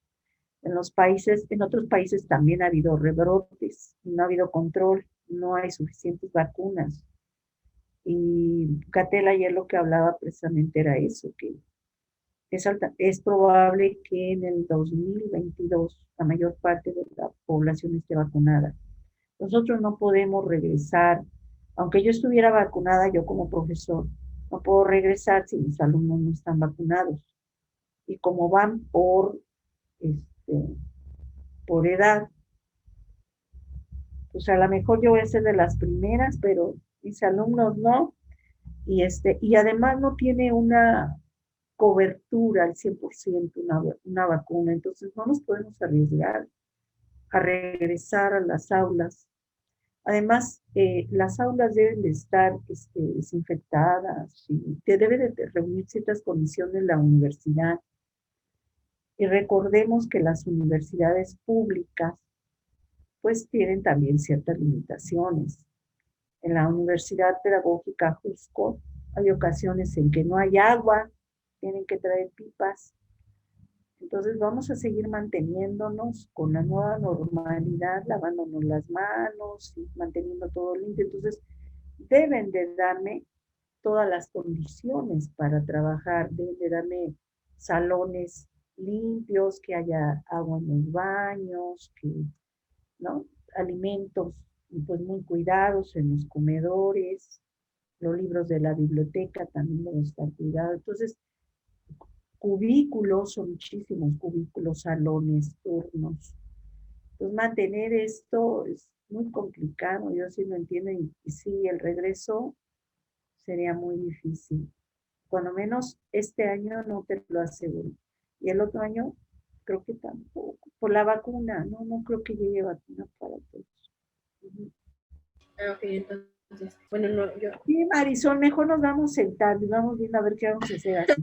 en otros países también ha habido rebrotes, no ha habido control, no hay suficientes vacunas. Y Gatell ayer lo que hablaba precisamente era eso, que es probable que en el 2022 la mayor parte de la población esté vacunada. Nosotros no podemos regresar, aunque yo estuviera vacunada, yo como profesor, no puedo regresar si mis alumnos no están vacunados. Y como van por edad, pues a lo mejor yo voy a ser de las primeras, pero mis alumnos no. Y además no tiene una cobertura al 100% una vacuna, entonces no nos podemos arriesgar a regresar a las aulas. Además, las aulas deben de estar desinfectadas y debe de reunir ciertas condiciones en la universidad. Y recordemos que las universidades públicas pues tienen también ciertas limitaciones. En la Universidad Pedagógica Jusco hay ocasiones en que no hay agua, tienen que traer pipas. Entonces vamos a seguir manteniéndonos con la nueva normalidad, lavándonos las manos y manteniendo todo limpio. Entonces deben de darme todas las condiciones para trabajar, deben de darme salones limpios, que haya agua en los baños, ¿no? Alimentos pues muy cuidados en los comedores, los libros de la biblioteca también deben estar cuidados. Entonces, cubículos, son muchísimos cubículos, salones, turnos. Entonces, mantener esto es muy complicado, yo sí lo entiendo, y sí, el regreso sería muy difícil. Cuando menos este año no te lo aseguro. Y el otro año creo que tampoco. Por la vacuna, no creo que llegue vacuna para todos. Ok, entonces, bueno, no, yo... Sí, Marisol, mejor nos vamos sentando y vamos viendo a ver qué vamos a hacer así.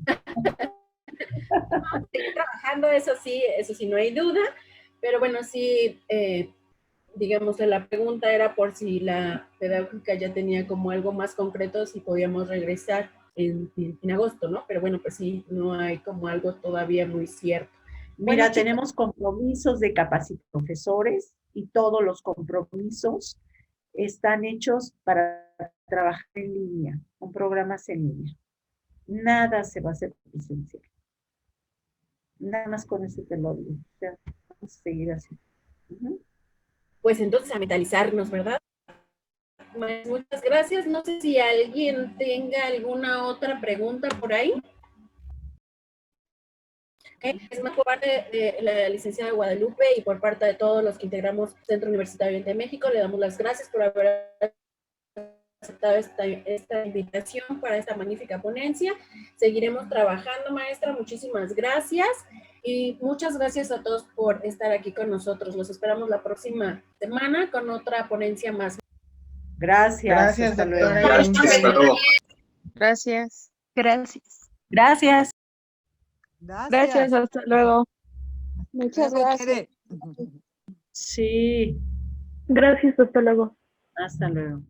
Vamos a seguir trabajando, eso sí, no hay duda, pero bueno, sí, digamos, la pregunta era por si la pedagógica ya tenía como algo más concreto, si podíamos regresar en agosto, ¿no? Pero bueno, pues sí, no hay como algo todavía muy cierto. Mira, Bueno, tenemos compromisos de capacitadores y todos los compromisos están hechos para trabajar en línea, con programas en línea. Nada se va a hacer presencial. Nada más con eso te lo digo. O sea, vamos a seguir así. Pues entonces a mentalizarnos, ¿verdad? Muchas gracias. No sé si alguien tenga alguna otra pregunta por ahí. Okay. Es más por parte de la licenciada Guadalupe y por parte de todos los que integramos Centro Universitario de México, le damos las gracias por haber aceptado esta invitación para esta magnífica ponencia. Seguiremos trabajando, maestra. Muchísimas gracias. Y muchas gracias a todos por estar aquí con nosotros. Los esperamos la próxima semana con otra ponencia más. Gracias. Hasta luego. Hasta luego. Gracias. Gracias. Gracias. Gracias. Hasta luego. Muchas Luego gracias. Sí. Gracias, hasta luego. Hasta luego.